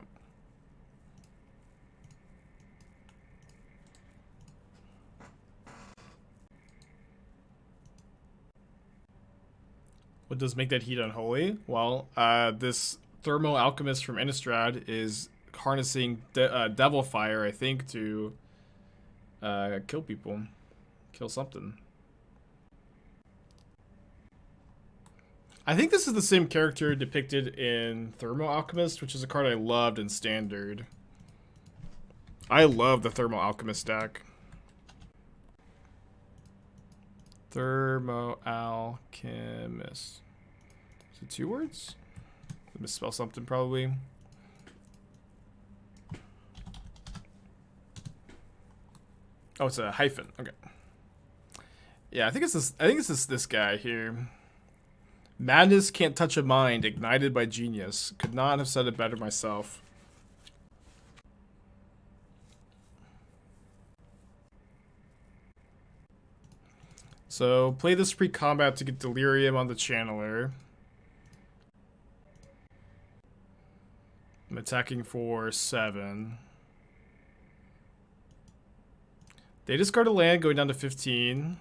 What does make that heat unholy? Well, this Thermal Alchemist from Innistrad is harnessing Devil Fire, I think, to kill people. Kill something. I think this is the same character depicted in Thermal Alchemist, which is a card I loved in Standard. I love the Thermal Alchemist deck. Thermal Alchemist. Is it 2 words? I misspell something probably. Oh, it's a hyphen. Okay. Yeah, I think it's this. I think it's this guy here. Madness can't touch a mind ignited by genius. Could not have said it better myself. So play this pre-combat to get Delirium on the Channeler. I'm attacking for 7. They discard a land, going down to 15.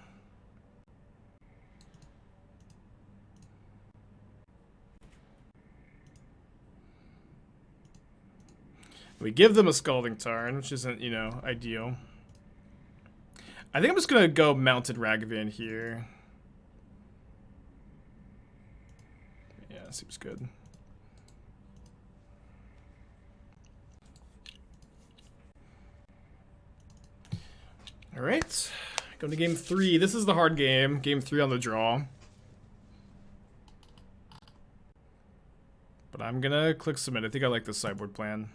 We give them a Scalding Tarn, which isn't, you know, ideal. I think I'm just gonna go Mounted Ragavan here. Yeah, seems good. Alright, going to game 3. This is the hard game. Game 3 on the draw. But I'm gonna click submit. I think I like this sideboard plan.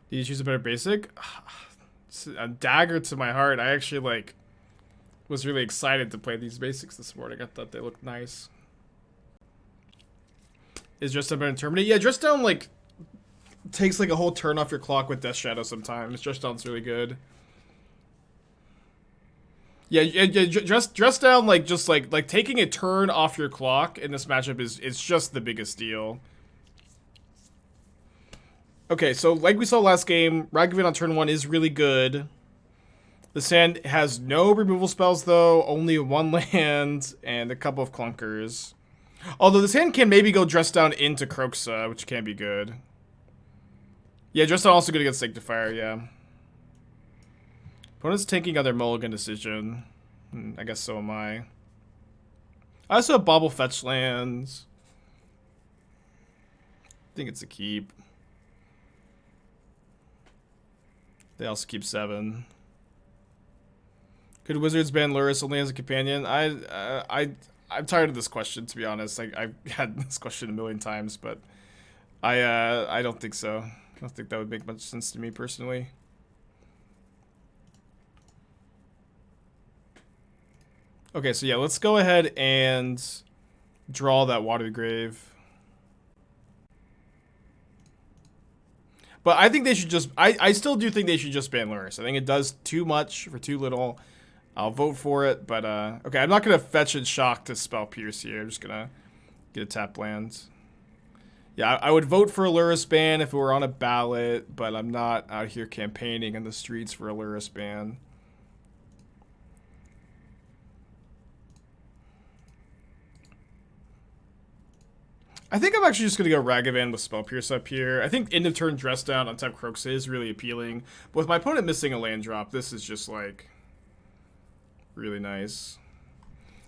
Did you choose a better basic? It's a dagger to my heart. I actually, like, was really excited to play these basics this morning. I thought they looked nice. Is Dress Down better than Terminate? Yeah, Dress Down, like, takes, like, a whole turn off your clock with Death Shadow sometimes. Dress Down's really good. Yeah, Dress Down, like, just, like taking a turn off your clock in this matchup is just the biggest deal. Okay, so like we saw last game, Ragavan on turn 1 is really good. The sand has no removal spells, though. Only 1 land and a couple of clunkers. Although this hand can maybe go Dress Down into Kroxa, which can be good. Yeah, Dress Down also good against Sanctifier, yeah. Opponent's taking on their mulligan decision. I guess so am I. I also have Bauble fetch lands. I think it's a keep. They also keep 7. Could Wizards ban Lurrus only as a companion? I'm tired of this question, to be honest. I've had this question a million times, but I don't think so. I don't think that would make much sense to me personally. Okay, so yeah, let's go ahead and draw that Watery Grave. But I think they should just... I still do think they should just ban Lurrus. I think it does too much for too little. I'll vote for it, but... okay, I'm not going to fetch and shock to spell Pierce here. I'm just going to get a tap land. Yeah, I would vote for a Lurrus ban if it were on a ballot, but I'm not out here campaigning in the streets for a Lurrus ban. I think I'm actually just going to go Ragavan with Spell Pierce up here. I think end of turn Dress Down on type Kroxa is really appealing. But with my opponent missing a land drop, this is just like... Really nice.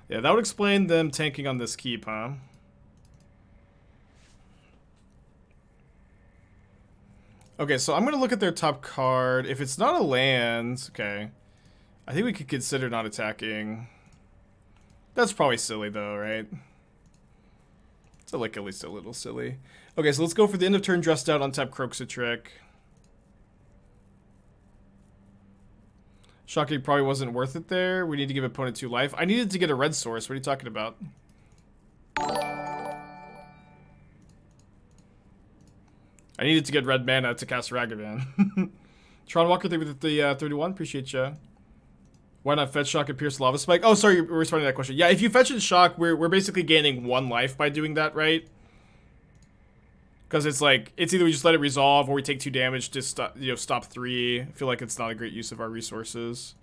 Yeah, that would explain them tanking on this keep, huh? Okay, so I'm going to look at their top card. If it's not a land, okay. I think we could consider not attacking. That's probably silly, though, right? It's like at least a little silly. Okay, so let's go for the end of turn dressed out untap Kroxa trick. Shocking probably wasn't worth it there. We need to give opponent 2 life. I needed to get a red source. What are you talking about? I needed to get red mana to cast Ragavan. Tron Walker, thank you with the 31. Appreciate ya. Why not fetch shock and pierce lava spike? Oh, sorry, you're responding to that question. Yeah, if you fetch and shock, we're basically gaining 1 life by doing that, right? Because it's like, it's either we just let it resolve or we take 2 damage to stop, stop 3. I feel like it's not a great use of our resources.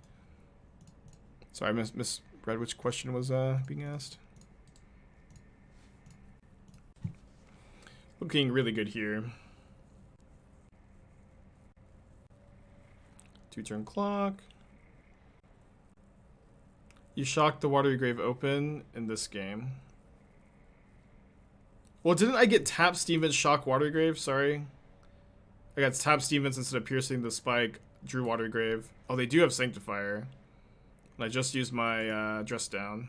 Sorry, I misread which question was being asked. Looking really good here. 2-turn clock. You shocked the Watery Grave open in this game. Well, didn't I get tap Stevens, shock Watery Grave? Sorry. I got tap Stevens instead of piercing the spike, drew Watery Grave. Oh, they do have Sanctifier. And I just used my dress down.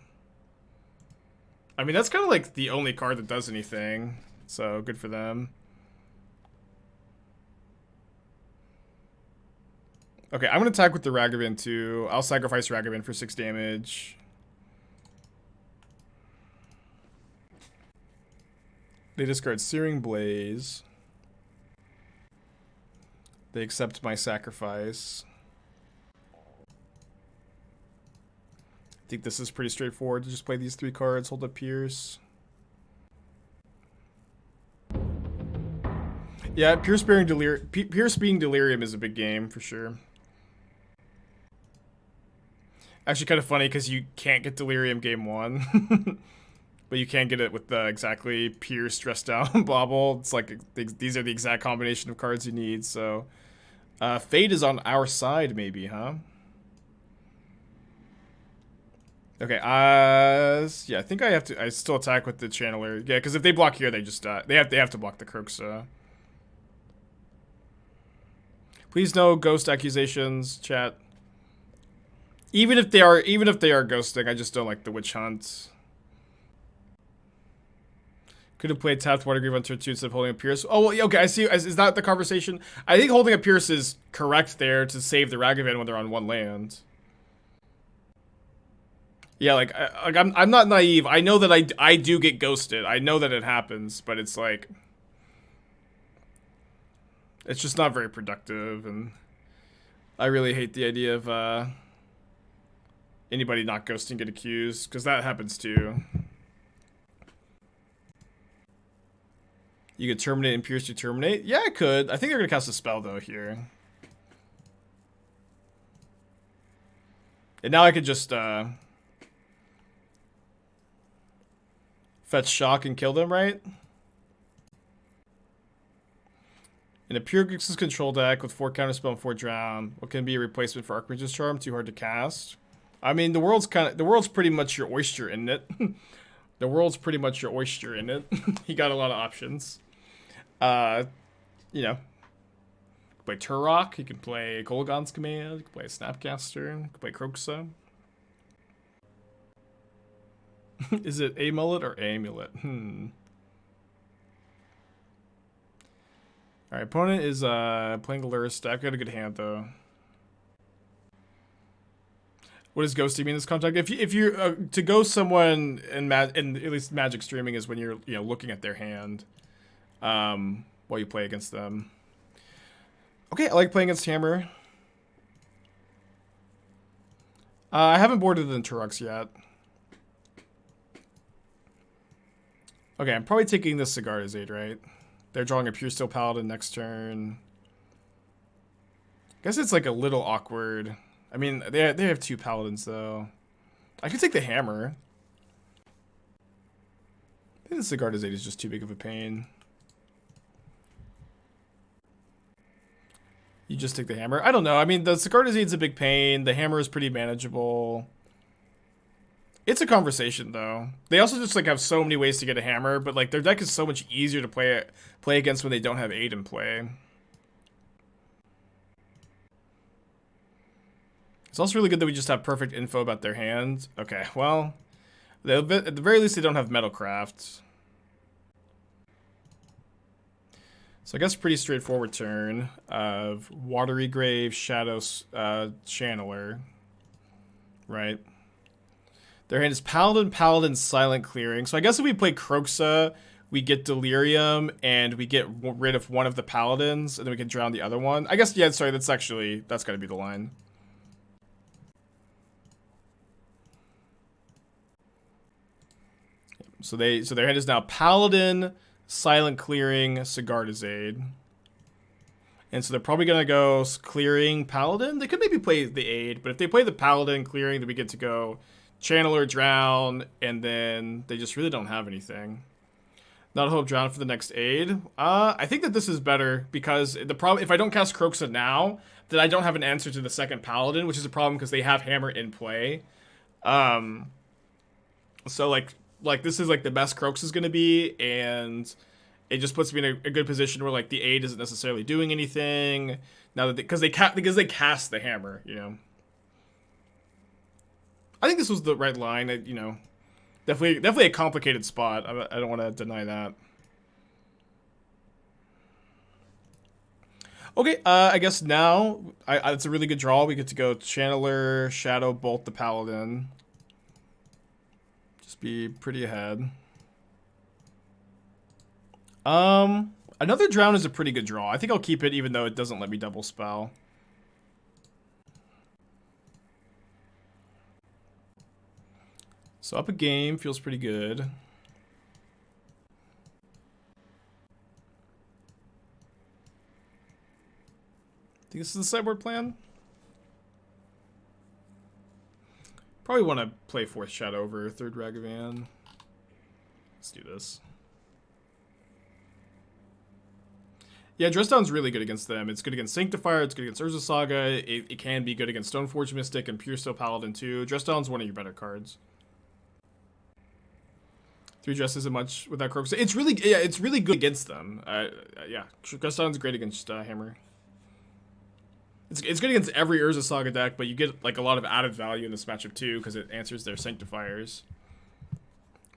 I mean, that's kind of like the only card that does anything. So, good for them. Okay, I'm going to attack with the Ragavan too. I'll sacrifice Ragavan for 6 damage. They discard Searing Blaze. They accept my sacrifice. I think this is pretty straightforward to just play these 3 cards, hold up Pierce. Yeah, Pierce being Delirium is a big game for sure. Actually, kind of funny because you can't get Delirium game 1, but you can get it with the exactly Pierce dressed down Bauble. It's like these are the exact combination of cards you need. So, Fate is on our side, maybe, huh? Okay. Yeah, I think I have to. I still attack with the Channeler. Yeah, because if they block here, they just die. They have to block the Kroxa. Please no ghost accusations, chat. Even if they are ghosting, I just don't like the witch hunt. Could have played tapped Watery Grave on turn 2 instead of holding a Pierce. Oh, well, okay, I see. Is that the conversation? I think holding a Pierce is correct there to save the Ragavan when they're on 1 land. Yeah, like I'm not naive. I know that I do get ghosted. I know that it happens, but it's like it's just not very productive, and I really hate the idea of anybody not ghosting get accused, because that happens too. You could terminate and pierce to terminate? Yeah, I could. I think they're going to cast a spell, though, here. And now I could just fetch shock and kill them, right? In a pure Grixis control deck with 4 counterspell and 4 drown, what can be a replacement for Archmage's Charm? Too hard to cast. I mean, the world's pretty much your oyster, isn't it? The world's pretty much your oyster, isn't it? You got a lot of options. You know, play Tourach. You can play Kolaghan's Command. You can play Snapcaster. You can play Kroxa. Is it Amulet or Amulet? Alright, opponent is playing the Lurrus deck. Got a good hand, though. What does ghosting mean in this context? If you're to ghost someone in at least Magic streaming is when you're looking at their hand, while you play against them. Okay, I like playing against Hammer. I haven't boarded the Tourachs yet. Okay, I'm probably taking this Sigarda's Aid, right? They're drawing a Pure Steel Paladin next turn. I guess it's like a little awkward. I mean, they have 2 Paladins, though. I could take the Hammer. I think the Sigarda's Aid is just too big of a pain. You just take the Hammer? I don't know. I mean, the Sigarda's Aid's a big pain. The Hammer is pretty manageable. It's a conversation though. They also just like have so many ways to get a hammer, but like their deck is so much easier to play against when they don't have 8 in play. It's also really good that we just have perfect info about their hand. Okay, well, at the very least they don't have Metalcraft. So I guess pretty straightforward turn of Watery Grave, Shadow Channeler, right? Their hand is Paladin, Silent Clearing. So I guess if we play Kroxa, we get Delirium, and we get rid of one of the Paladins, and then we can drown the other one. I guess, yeah, sorry, that's gotta be the line. So their hand is now Paladin, Silent Clearing, Sigarda's Aid. And so they're probably going to go Clearing, Paladin. They could maybe play the Aid, but if they play the Paladin, Clearing, then we get to go Channeler, Drown, and then they just really don't have anything. Not a hope Drown for the next Aid. I think that this is better because the problem, if I don't cast Kroxa now, then I don't have an answer to the second Paladin, which is a problem because they have Hammer in play. So like this is like the best Kroxa is going to be, and it just puts me in a good position where like the aid isn't necessarily doing anything now that because they cast the hammer, you know. I think this was the right line. You know, definitely a complicated spot. I don't want to deny that. Okay, I guess now it's a really good draw. We get to go Channeler, Shadow Bolt the Paladin. Be pretty ahead. Another Drown is a pretty good draw. I think I'll keep it even though it doesn't let me double spell. So up a game feels pretty good. I think this is the sideboard plan. Probably want to play 4th Shadow over 3rd Ragavan. Let's do this. Yeah, Dressdown's really good against them. It's good against Sanctifier, it's good against Urza Saga, it can be good against Stoneforge Mystic and Pure Steel Paladin too. Dressdown's one of your better cards. 3 Dress isn't much without Kroxa. It's really good against them. Yeah, Dressdown's great against Hammer. It's good against every Urza Saga deck, but you get like a lot of added value in this matchup too because it answers their Sanctifiers.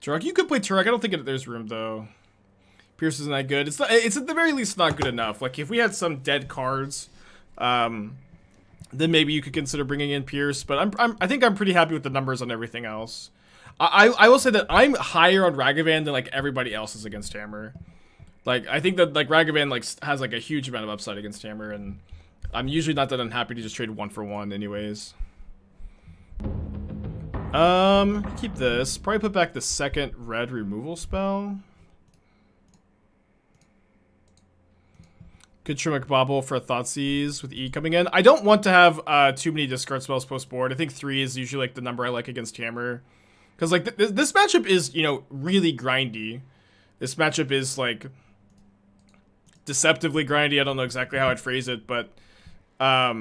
Tourach, you could play Tourach. I don't think there's room though. Pierce isn't that good. It's at the very least not good enough. Like if we had some dead cards, then maybe you could consider bringing in Pierce. But I think I'm pretty happy with the numbers on everything else. I will say that I'm higher on Ragavan than like everybody else is against Hammer. Like I think that like Ragavan like has like a huge amount of upside against Hammer, and I'm usually not that unhappy to just trade 1 for 1 anyways. Keep this. Probably put back the 2nd red removal spell. Good Trimac Bauble for a Thoughtseize with E coming in. I don't want to have too many discard spells post board. I think 3 is usually like the number I like against Hammer. Because like this matchup is, you know, really grindy. This matchup is like deceptively grindy. I don't know exactly how I'd phrase it, but I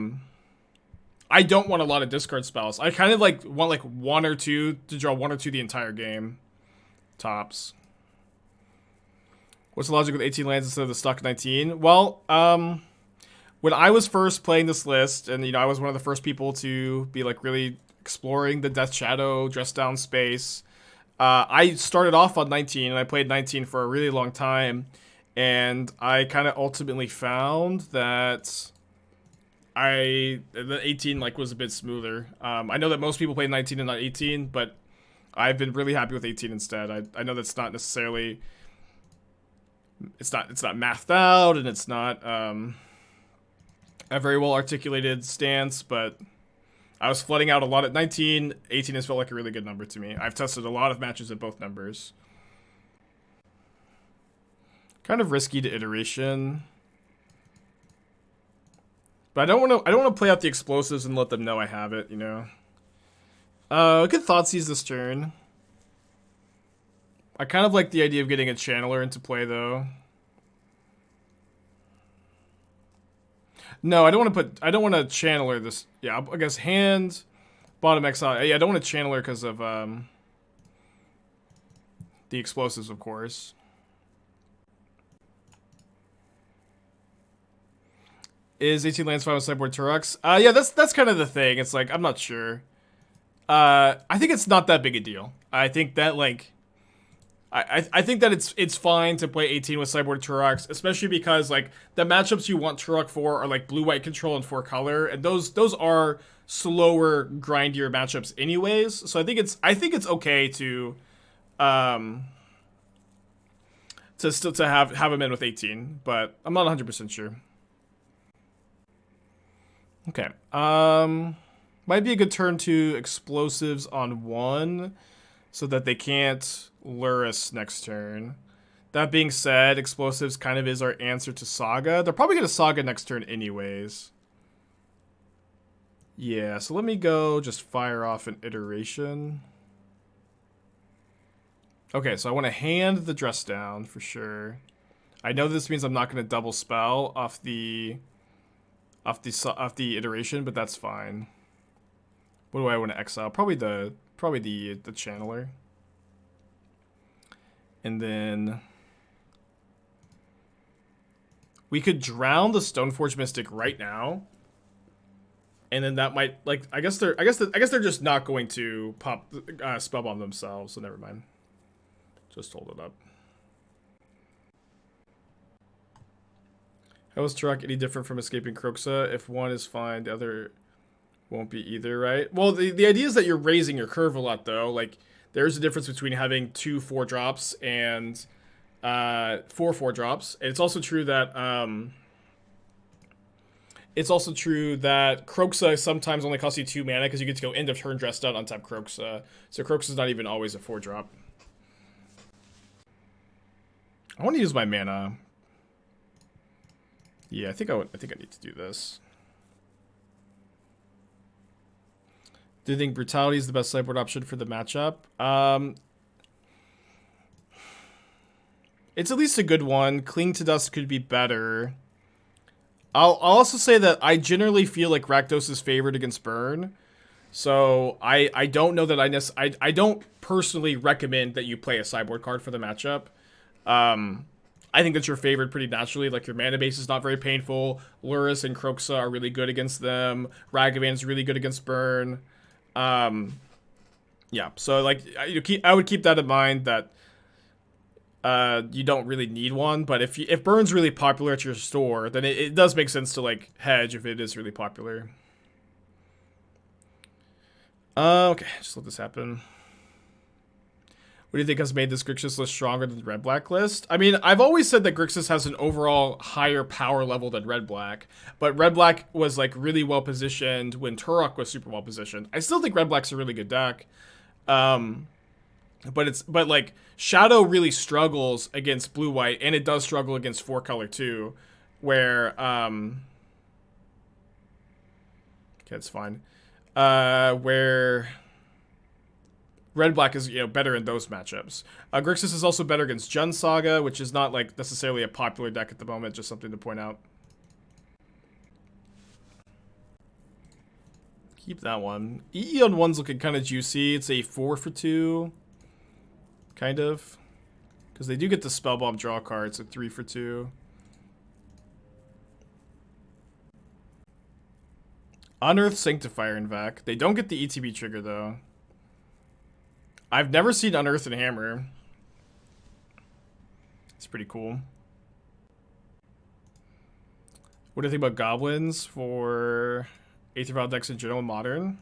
don't want a lot of discard spells. I kind of like want like 1 or 2 to draw 1 or 2 the entire game. Tops. What's the logic with 18 lands instead of the stock 19? Well, when I was first playing this list, and you know I was one of the first people to be like really exploring the Death Shadow dress down space, I started off on 19 and I played 19 for a really long time, and I kind of ultimately found that the 18 like was a bit smoother. I know that most people play 19 and not 18, but I've been really happy with 18 instead. I know that's not necessarily it's not mathed out, and it's not a very well articulated stance, but I was flooding out a lot at 19. 18 has felt like a really good number to me. I've tested a lot of matches at both numbers. Kind of risky to iteration. But I don't want to play out the explosives and let them know I have it, you know. We could Thoughtseize this turn. I kind of like the idea of getting a Channeler into play though. No, I don't want to Channeler this. Yeah, I guess hand, bottom exile. Yeah, I don't want to Channeler because of the explosives, of course. Is 18 lands fine with sideboard Tourachs? Yeah, that's kind of the thing. It's like, I'm not sure. I think it's not that big a deal. I think that, like, I think that it's fine to play 18 with sideboard Tourachs, especially because, like, the matchups you want Tourach for are, like, blue-white control and 4-color, and those are slower, grindier matchups anyways. So I think it's okay to still have him in with 18, but I'm not 100% sure. Okay. Might be a good turn to explosives on 1 so that they can't Lurrus next turn. That being said, explosives kind of is our answer to Saga. They're probably going to Saga next turn anyways. Yeah, so let me go just fire off an iteration. Okay, so I want to hand the dress down for sure. I know this means I'm not going to double spell off the iteration, but that's fine. What do I want to exile? Probably the channeler. And then we could drown the Stoneforge Mystic right now. And then that might, like, I guess they're just not going to pop spellbomb themselves, so never mind. Just hold it up. How is Tourach any different from escaping Kroxa? If one is fine, the other won't be either, right? Well, the idea is that you're raising your curve a lot, though. Like, there's a difference between having 2 4-drops and 4 4-drops. And it's also true that Kroxa sometimes only costs you 2 mana because you get to go end of turn dressed out on top Kroxa. So Kroxa's not even always a 4-drop. I want to use my mana. Yeah, I think I need to do this. Do you think Brutality is the best sideboard option for the matchup? It's at least a good one. Cling to Dust could be better. I'll also say that I generally feel like Rakdos is favored against Burn. So I don't know that I don't personally recommend that you play a sideboard card for the matchup. I think that you're favored pretty naturally. Like, your mana base is not very painful. Lurrus and Kroxa are really good against them. Ragavan's really good against Burn. Yeah, so, like, I would keep that in mind, that you don't really need one. But if Burn's really popular at your store, then it does make sense to, like, hedge if it is really popular. Okay, just let this happen. What do you think has made this Grixis list stronger than the Red-Black list? I mean, I've always said that Grixis has an overall higher power level than Red-Black, but Red-Black was, like, really well positioned when Tourach was super well positioned. I still think Red-Black's a really good deck, but like, Shadow really struggles against Blue-White, and it does struggle against 4-color too, where okay, it's fine. Where Red-Black is, better in those matchups. Grixis is also better against Jund Saga, which is not, like, necessarily a popular deck at the moment, just something to point out. Keep that one. EE on 1's looking kind of juicy. It's a 4 for 2. Kind of. Because they do get the Spellbomb draw card, so 3 for 2. Unearth Sanctifier in Vac. They don't get the ETB trigger, though. I've never seen Unearth and Hammer. It's pretty cool. What do you think about goblins for Aether Vial decks in general Modern?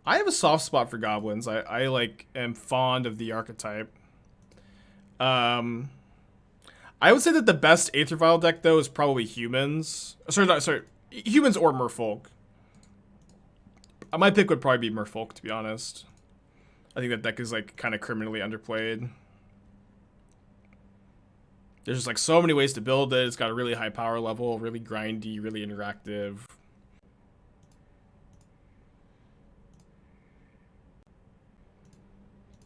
I have a soft spot for goblins. I like am fond of the archetype. I would say that the best Aether Vial deck though is probably humans. Sorry, humans or Merfolk. My pick would probably be Merfolk, to be honest. I think that deck is, like, kind of criminally underplayed. There's just, like, so many ways to build it. It's got a really high power level, really grindy, really interactive.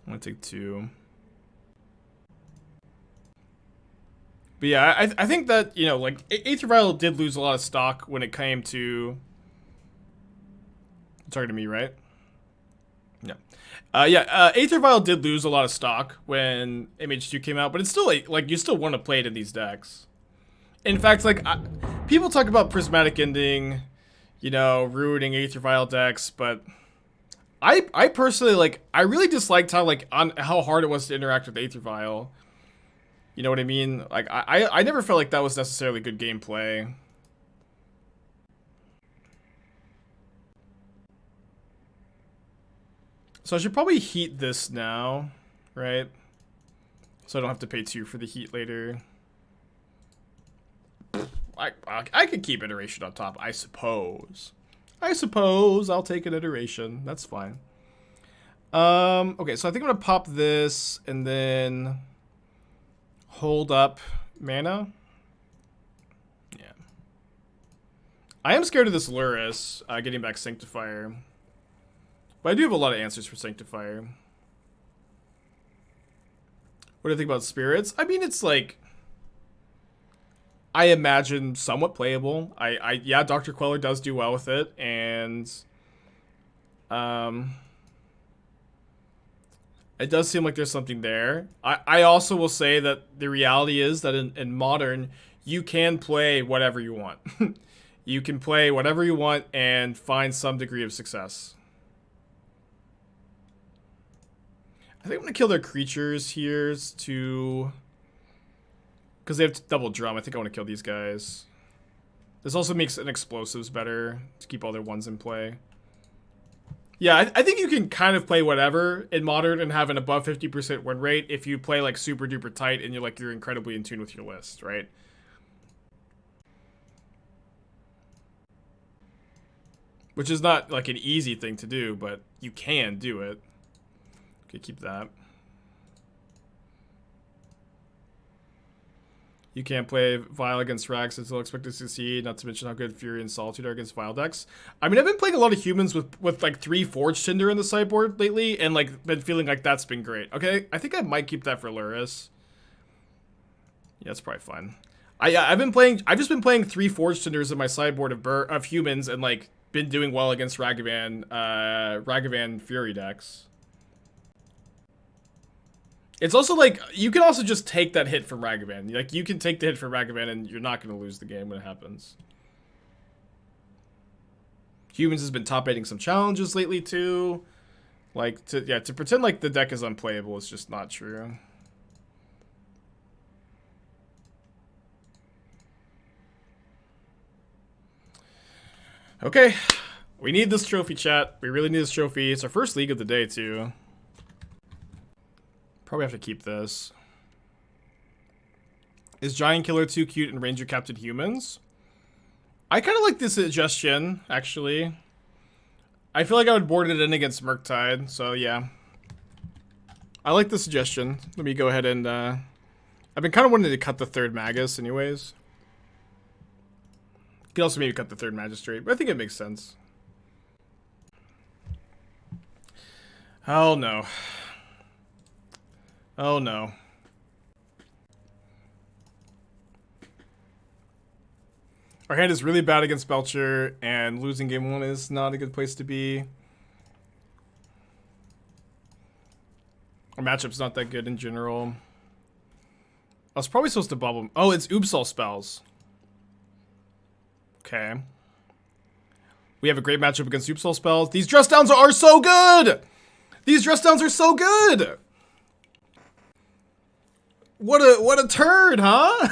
I'm gonna take 2. But yeah, I think that, like, Aether Vial did lose a lot of stock when it came to... You're talking to me, right? Yeah. Aether Vial did lose a lot of stock when MH2 came out, but it's still like you still want to play it in these decks. In fact, like people talk about Prismatic Ending, you know, ruining Aether Vial decks, but I personally like I really disliked how hard it was to interact with Aether Vial. You know what I mean? Like I never felt like that was necessarily good gameplay. So I should probably heat this now, right? So I don't have to pay 2 for the heat later. I could keep Iteration on top, I suppose. I suppose I'll take an Iteration. That's fine. Okay, so I think I'm gonna pop this and then hold up mana. Yeah. I am scared of this Lurrus getting back Sanctifier. But I do have a lot of answers for Sanctifier. What do you think about Spirits? I mean, it's like, I imagine somewhat playable. Yeah, Dr. Queller does do well with it, and it does seem like there's something there. I also will say that the reality is that in Modern, you can play whatever you want. You can play whatever you want and find some degree of success. I think I'm going to kill their creatures here to... Because they have double drum. I think I want to kill these guys. This also makes an explosives better to keep all their ones in play. Yeah, I think you can kind of play whatever in Modern and have an above 50% win rate if you play like super duper tight and you're incredibly in tune with your list, right? Which is not like an easy thing to do, but you can do it. Okay, keep that. You can't play Vial against Rags since they'll expect to succeed, not to mention how good Fury and Solitude are against Vial decks. I mean, I've been playing a lot of humans with like 3 Forged Tinder in the sideboard lately, and like been feeling like that's been great. Okay, I think I might keep that for Lurrus. Yeah, that's probably fine. I've just been playing 3 Forged Tinders in my sideboard of humans and like been doing well against Ragavan Fury decks. It's also like, you can also just take that hit from Ragavan. Like, you can take the hit from Ragavan and you're not going to lose the game when it happens. Humans has been top-8ing some challenges lately, too. Like, to pretend like the deck is unplayable is just not true. Okay. We need this trophy, chat. We really need this trophy. It's our first league of the day, too. Probably have to keep this. Is Giant Killer too cute in Ranger Captain Humans? I kind of like this suggestion, actually. I feel like I would board it in against Murktide, so yeah. I like the suggestion. Let me go ahead and, I've been kind of wanting to cut the 3rd Magus, anyways. You could also maybe cut the 3rd Magistrate, but I think it makes sense. Oh, no. Oh no. Our hand is really bad against Belcher, and losing game 1 is not a good place to be. Our matchup's not that good in general. I was probably supposed to bubble. Oh, it's Oopsal spells. Okay. We have a great matchup against Oopsal spells. These dress downs are so good! These dress downs are so good! What a turd, huh?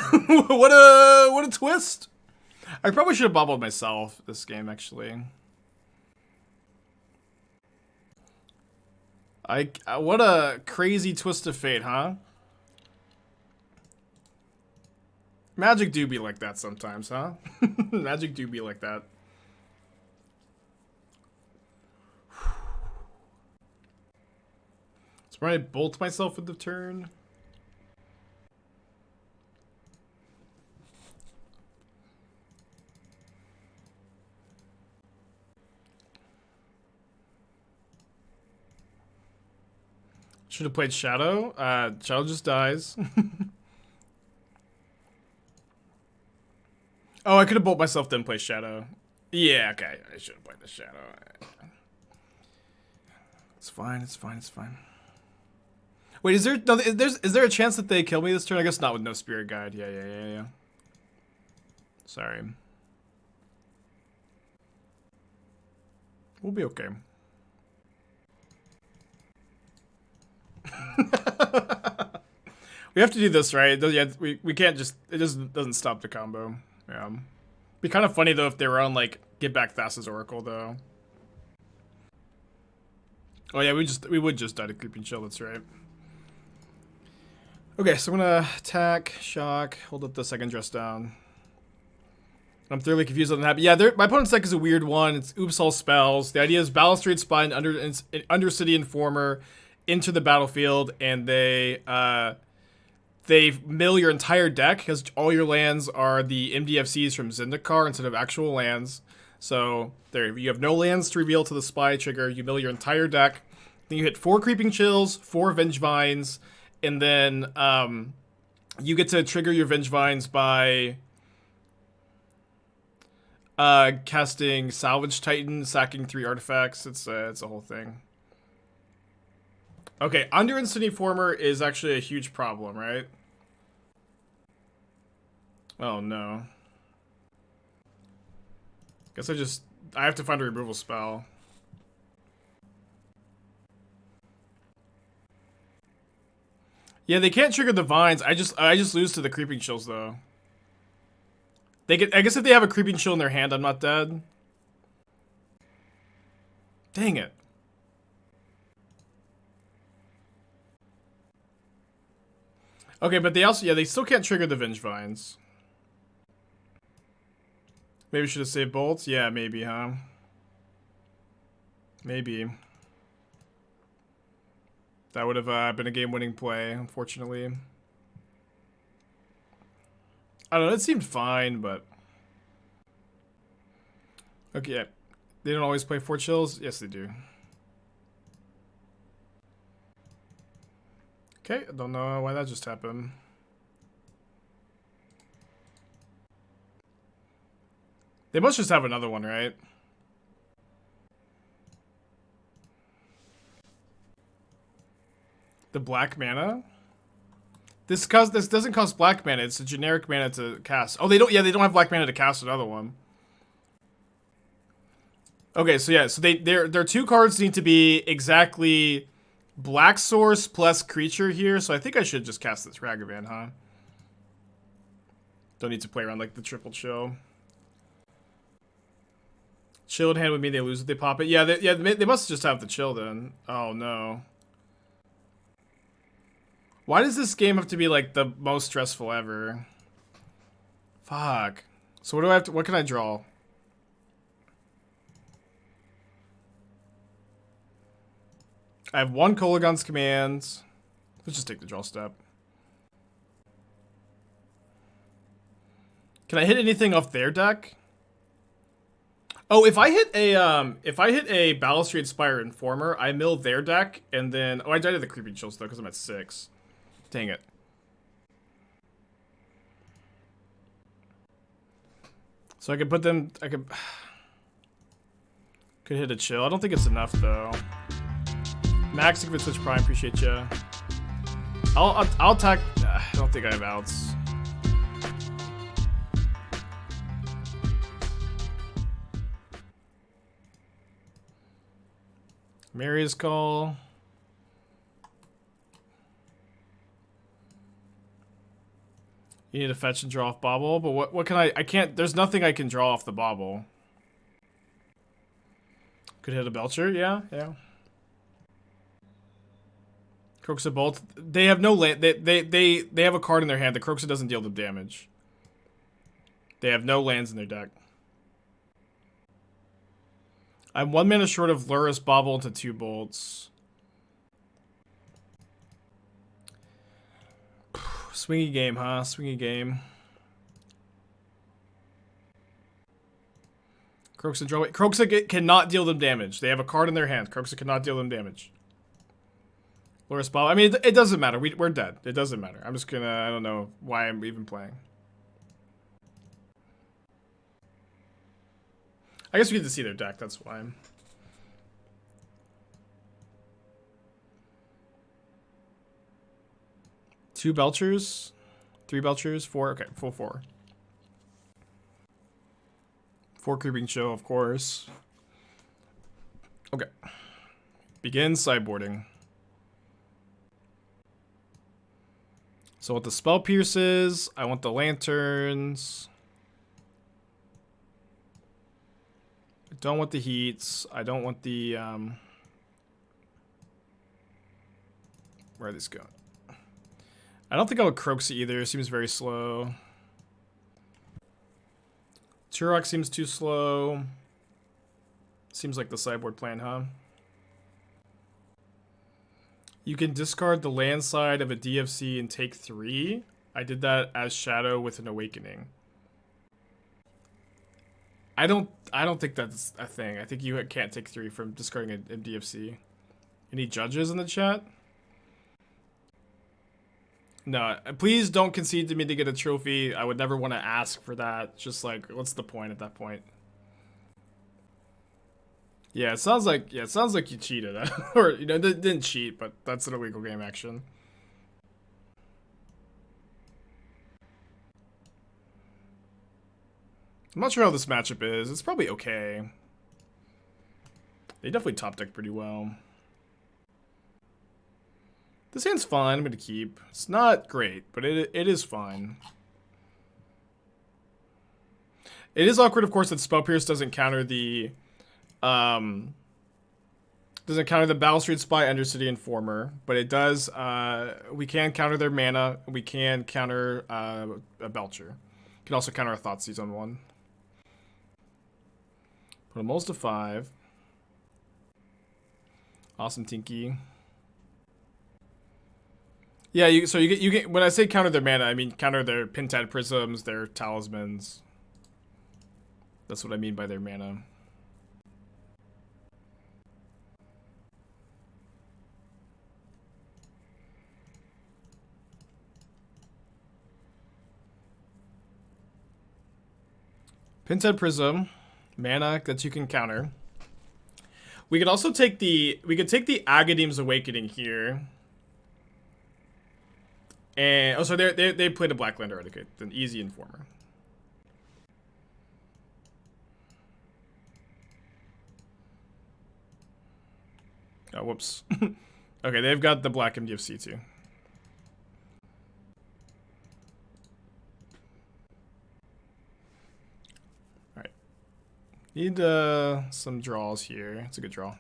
what a twist. I probably should have bobbled myself this game, actually. What a crazy twist of fate, huh? Magic do be like that sometimes, huh? Magic do be like that. So I bolt myself with the turn. Should have played Shadow. Shadow just dies. Oh, I could have bolt myself, then play Shadow. Yeah, okay. I should have played the Shadow. It's fine. It's fine. It's fine. Wait, is there no? Is there a chance that they kill me this turn? I guess not with no spirit guide. Yeah. Sorry. We'll be okay. We have to do this, right? Yeah, we can't just... It just doesn't stop the combo. Yeah. Be kind of funny, though, if they were on, like, Get Back Fast as Oracle, though. Oh, yeah, we would just die to Creeping Chill, that's right. Okay, so I'm gonna attack, shock, hold up the second dress down. I'm thoroughly confused on that. Yeah, my opponent's deck is a weird one. It's oops all spells. The idea is Balustrade Spine, Undercity Informer into the battlefield, and they mill your entire deck because all your lands are the MDFCs from Zendikar instead of actual lands. So there, you have no lands to reveal to the Spy trigger. You mill your entire deck. Then you hit 4 Creeping Chills, 4 Vengevines, and then you get to trigger your Vengevines by casting Salvage Titan, sacking 3 artifacts. It's a whole thing. Okay, Under-Instant Informer is actually a huge problem, right? Oh no. Guess I have to find a removal spell. Yeah, they can't trigger the vines. I just lose to the Creeping Chills though. I guess if they have a Creeping Chill in their hand, I'm not dead. Dang it. Okay, but they still can't trigger the Vengevines. Maybe should have saved bolts? Yeah, maybe, huh? Maybe. That would have been a game-winning play, unfortunately. I don't know, it seemed fine, but... Okay, yeah. They don't always play 4 chills? Yes, they do. Okay, I don't know why that just happened. They must just have another one, right? The black mana? This doesn't cost black mana, it's a generic mana to cast. Oh, they don't have black mana to cast another one. Okay, so yeah, so their 2 cards need to be exactly black source plus creature here, so I think I should just cast this Ragavan, huh? Don't need to play around like the triple chill. Chill in hand would mean they lose if they pop it. Yeah, they must just have the chill then. Oh no. Why does this game have to be like the most stressful ever? Fuck. So what can I draw? I have 1 Kolaghan's command. Let's just take the draw step. Can I hit anything off their deck? Oh, if I hit a Balustrade Spire Informer, I mill their deck, and then... Oh, I died to the Creeping Chills, though, because I'm at 6. Dang it. So I could put them... Could hit a chill. I don't think it's enough, though. Max, if it's Twitch Prime, appreciate ya. I'll attack... I don't think I have outs. Mary's Call. You need to fetch and draw off Bauble, but what can I can't, there's nothing I can draw off the Bauble. Could hit a Belcher, yeah. Kroxa Bolt. They have no land, they have a card in their hand. The Kroxa doesn't deal them damage. They have no lands in their deck. I'm 1 mana short of Lurrus, Bauble into 2 bolts. Swingy game, huh? Swingy game. Kroxa draw. Kroxa cannot deal them damage. They have a card in their hand. Kroxa cannot deal them damage. Lurrus, Bauble. I mean, it doesn't matter. We're dead. It doesn't matter. I'm just gonna... I don't know why I'm even playing. I guess we get to see their deck, that's why. 2 Belchers, 3 Belchers, 4. Okay, full 4. 4 Creeping Show, of course. Okay. Begin sideboarding. So what the spell pierces, I want the lanterns. I don't want the heats. I don't want the where are these going? I don't think I would Kroxa either. It seems very slow. Tourach seems too slow. Seems like the sideboard plan, huh? You can discard the land side of a DFC and take 3. I did that as Shadow with an Awakening. I don't think that's a thing. I think you can't take 3 from discarding a DFC. Any judges in the chat? No, please don't concede to me to get a trophy. I would never want to ask for that. Just like, what's the point at that point? Yeah, it sounds like you cheated, or you know, didn't cheat, but that's an illegal game action. I'm not sure how this matchup is. It's probably okay. They definitely top deck pretty well. This hand's fine. I'm gonna keep. It's not great, but it is fine. It is awkward, of course, that Spell Pierce doesn't counter the Balustrade Spy, Undercity, Informer, but it does. We can counter their mana. We can counter a Belcher. Can also counter a Thoughtseize on 1. Put them to 5. Awesome, Tinky. Yeah, you get when I say counter their mana, I mean counter their Pintad Prisms, their Talismans. That's what I mean by their mana. Pintad Prism, mana that you can counter. We could also take the Agadeem's Awakening here. And so they played a black land already. Okay, an easy Informer. Oh, whoops. Okay, they've got the black MDFC too. Alright. Need some draws here. It's a good draw.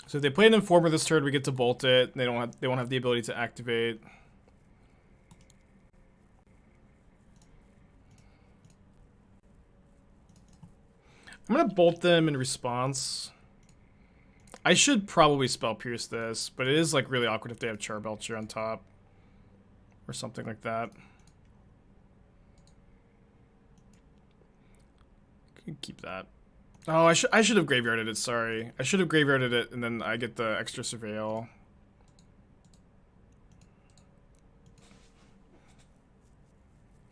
So if they play an Informer this turn, we get to bolt it. They won't have the ability to activate. I'm gonna bolt them in response. I should probably Spell Pierce this, but it is like really awkward if they have Charbelcher on top. Or something like that. Could keep that. Oh, I should have graveyarded it, sorry. I should have graveyarded it, and then I get the extra Surveil.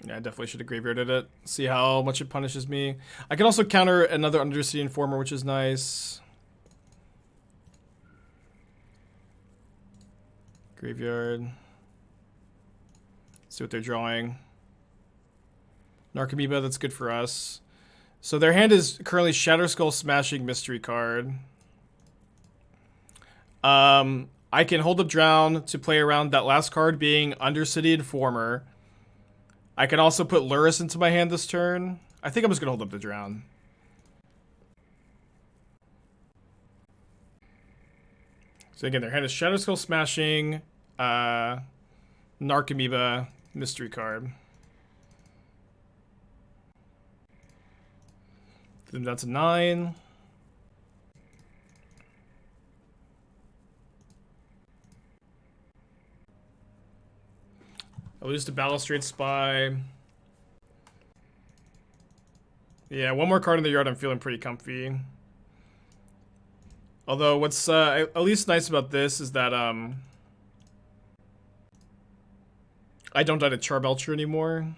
Yeah, I definitely should have graveyarded it. See how much it punishes me. I can also counter another Undercity Informer, which is nice. Graveyard. See what they're drawing. Narcomoeba, that's good for us. So their hand is currently Shatterskull Smashing Mystery card. I can hold up Drown to play around that last card being Undercity Informer. I can also put Lurrus into my hand this turn. I think I'm just going to hold up the Drown. So again, their hand is Shatterskull Smashing, Narcomoeba, Mystery card. Then that's a 9. I lose to Balustrade Spy. Yeah, one more card in the yard. I'm feeling pretty comfy. Although what's at least nice about this is that I don't die to Charbelcher anymore.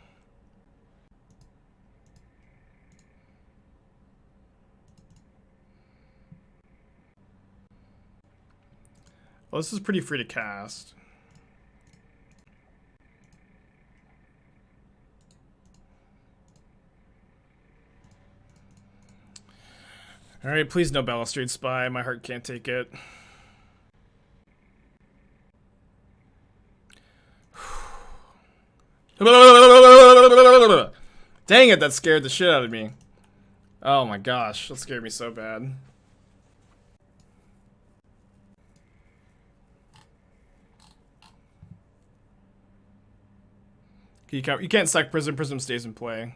Well, this is pretty free to cast. Alright, please no Balustrade Spy. My heart can't take it. Dang it, that scared the shit out of me. Oh my gosh, that scared me so bad. You can't sack Prism. Prism stays in play.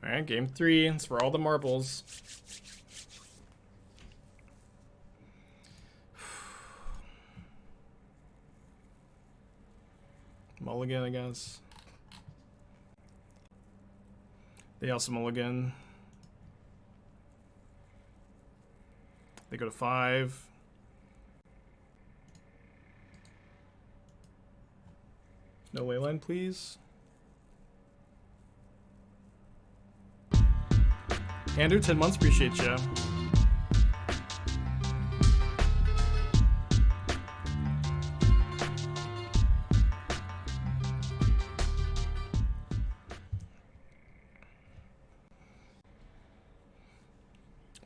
Alright, game 3. It's for all the marbles. Mulligan, I guess. They also mulligan. They go to 5. No leyline, please. Andrew, 10 months, appreciate ya.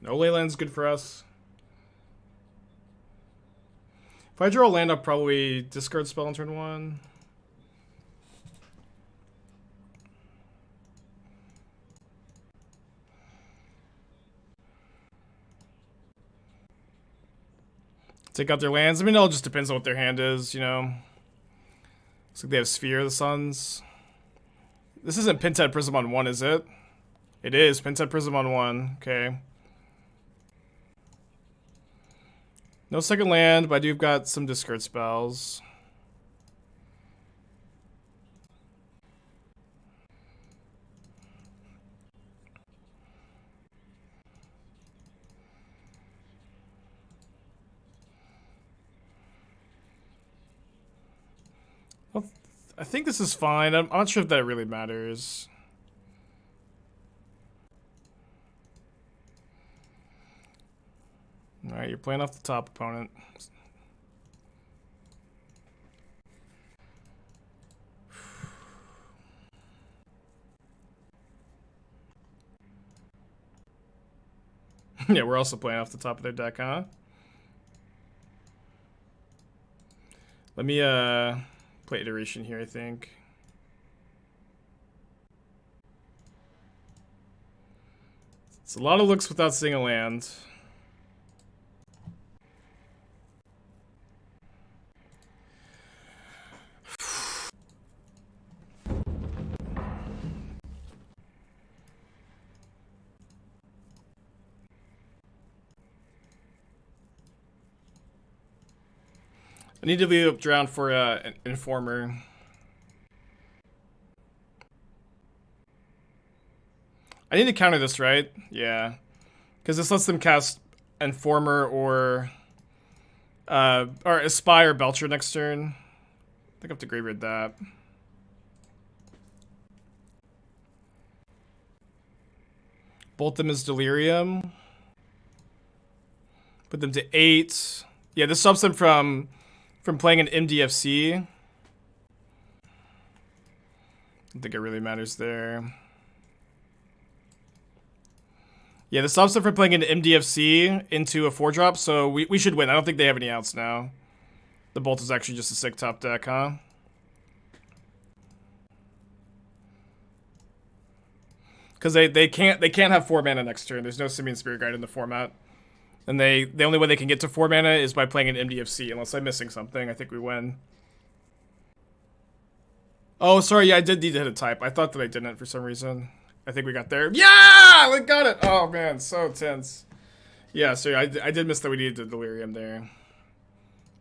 No leyline's good for us. If I draw a land, I'll probably discard spell on turn 1. Take out their lands. I mean, it all just depends on what their hand is, you know. Looks like they have Sphere of the Suns. This isn't Pinted Prism on 1, is it? It is. Pinted Prism on 1. Okay. No second land, but I do got some discard spells. Well, I think this is fine. I'm not sure if that really matters. Alright, you're playing off the top, opponent. Yeah, we're also playing off the top of their deck, huh? Let me, play Iteration here, I think. It's a lot of looks without seeing a land. I need to leave up drown for an Informer. I need to counter this, right? Yeah. Because this lets them cast Informer or Aspire Belcher next turn. I think I have to graveyard that. Bolt them as Delirium. Put them to 8. Yeah, this stops them from playing an MDFC. I don't think it really matters there. Yeah, this stops them from playing an MDFC into a 4-drop, so we should win. I don't think they have any outs now. The Bolt is actually just a sick top deck, huh? Because they can't have 4 mana next turn. There's no Simian Spirit Guide in the format. And the only way they can get to 4 mana is by playing an MDFC, unless I'm missing something. I think we win. Oh, sorry, yeah, I did need to hit a type. I thought that I didn't for some reason. I think we got there. Yeah! We got it! Oh, man, so tense. Yeah, sorry, I did miss that we needed the Delirium there.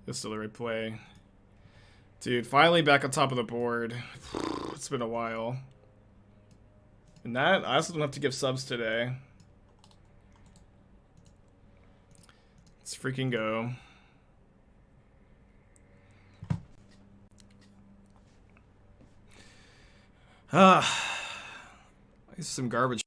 It's still the right play. Dude, finally back on top of the board. It's been a while. And that, I also don't have to give subs today. Let's freaking go. This is some garbage.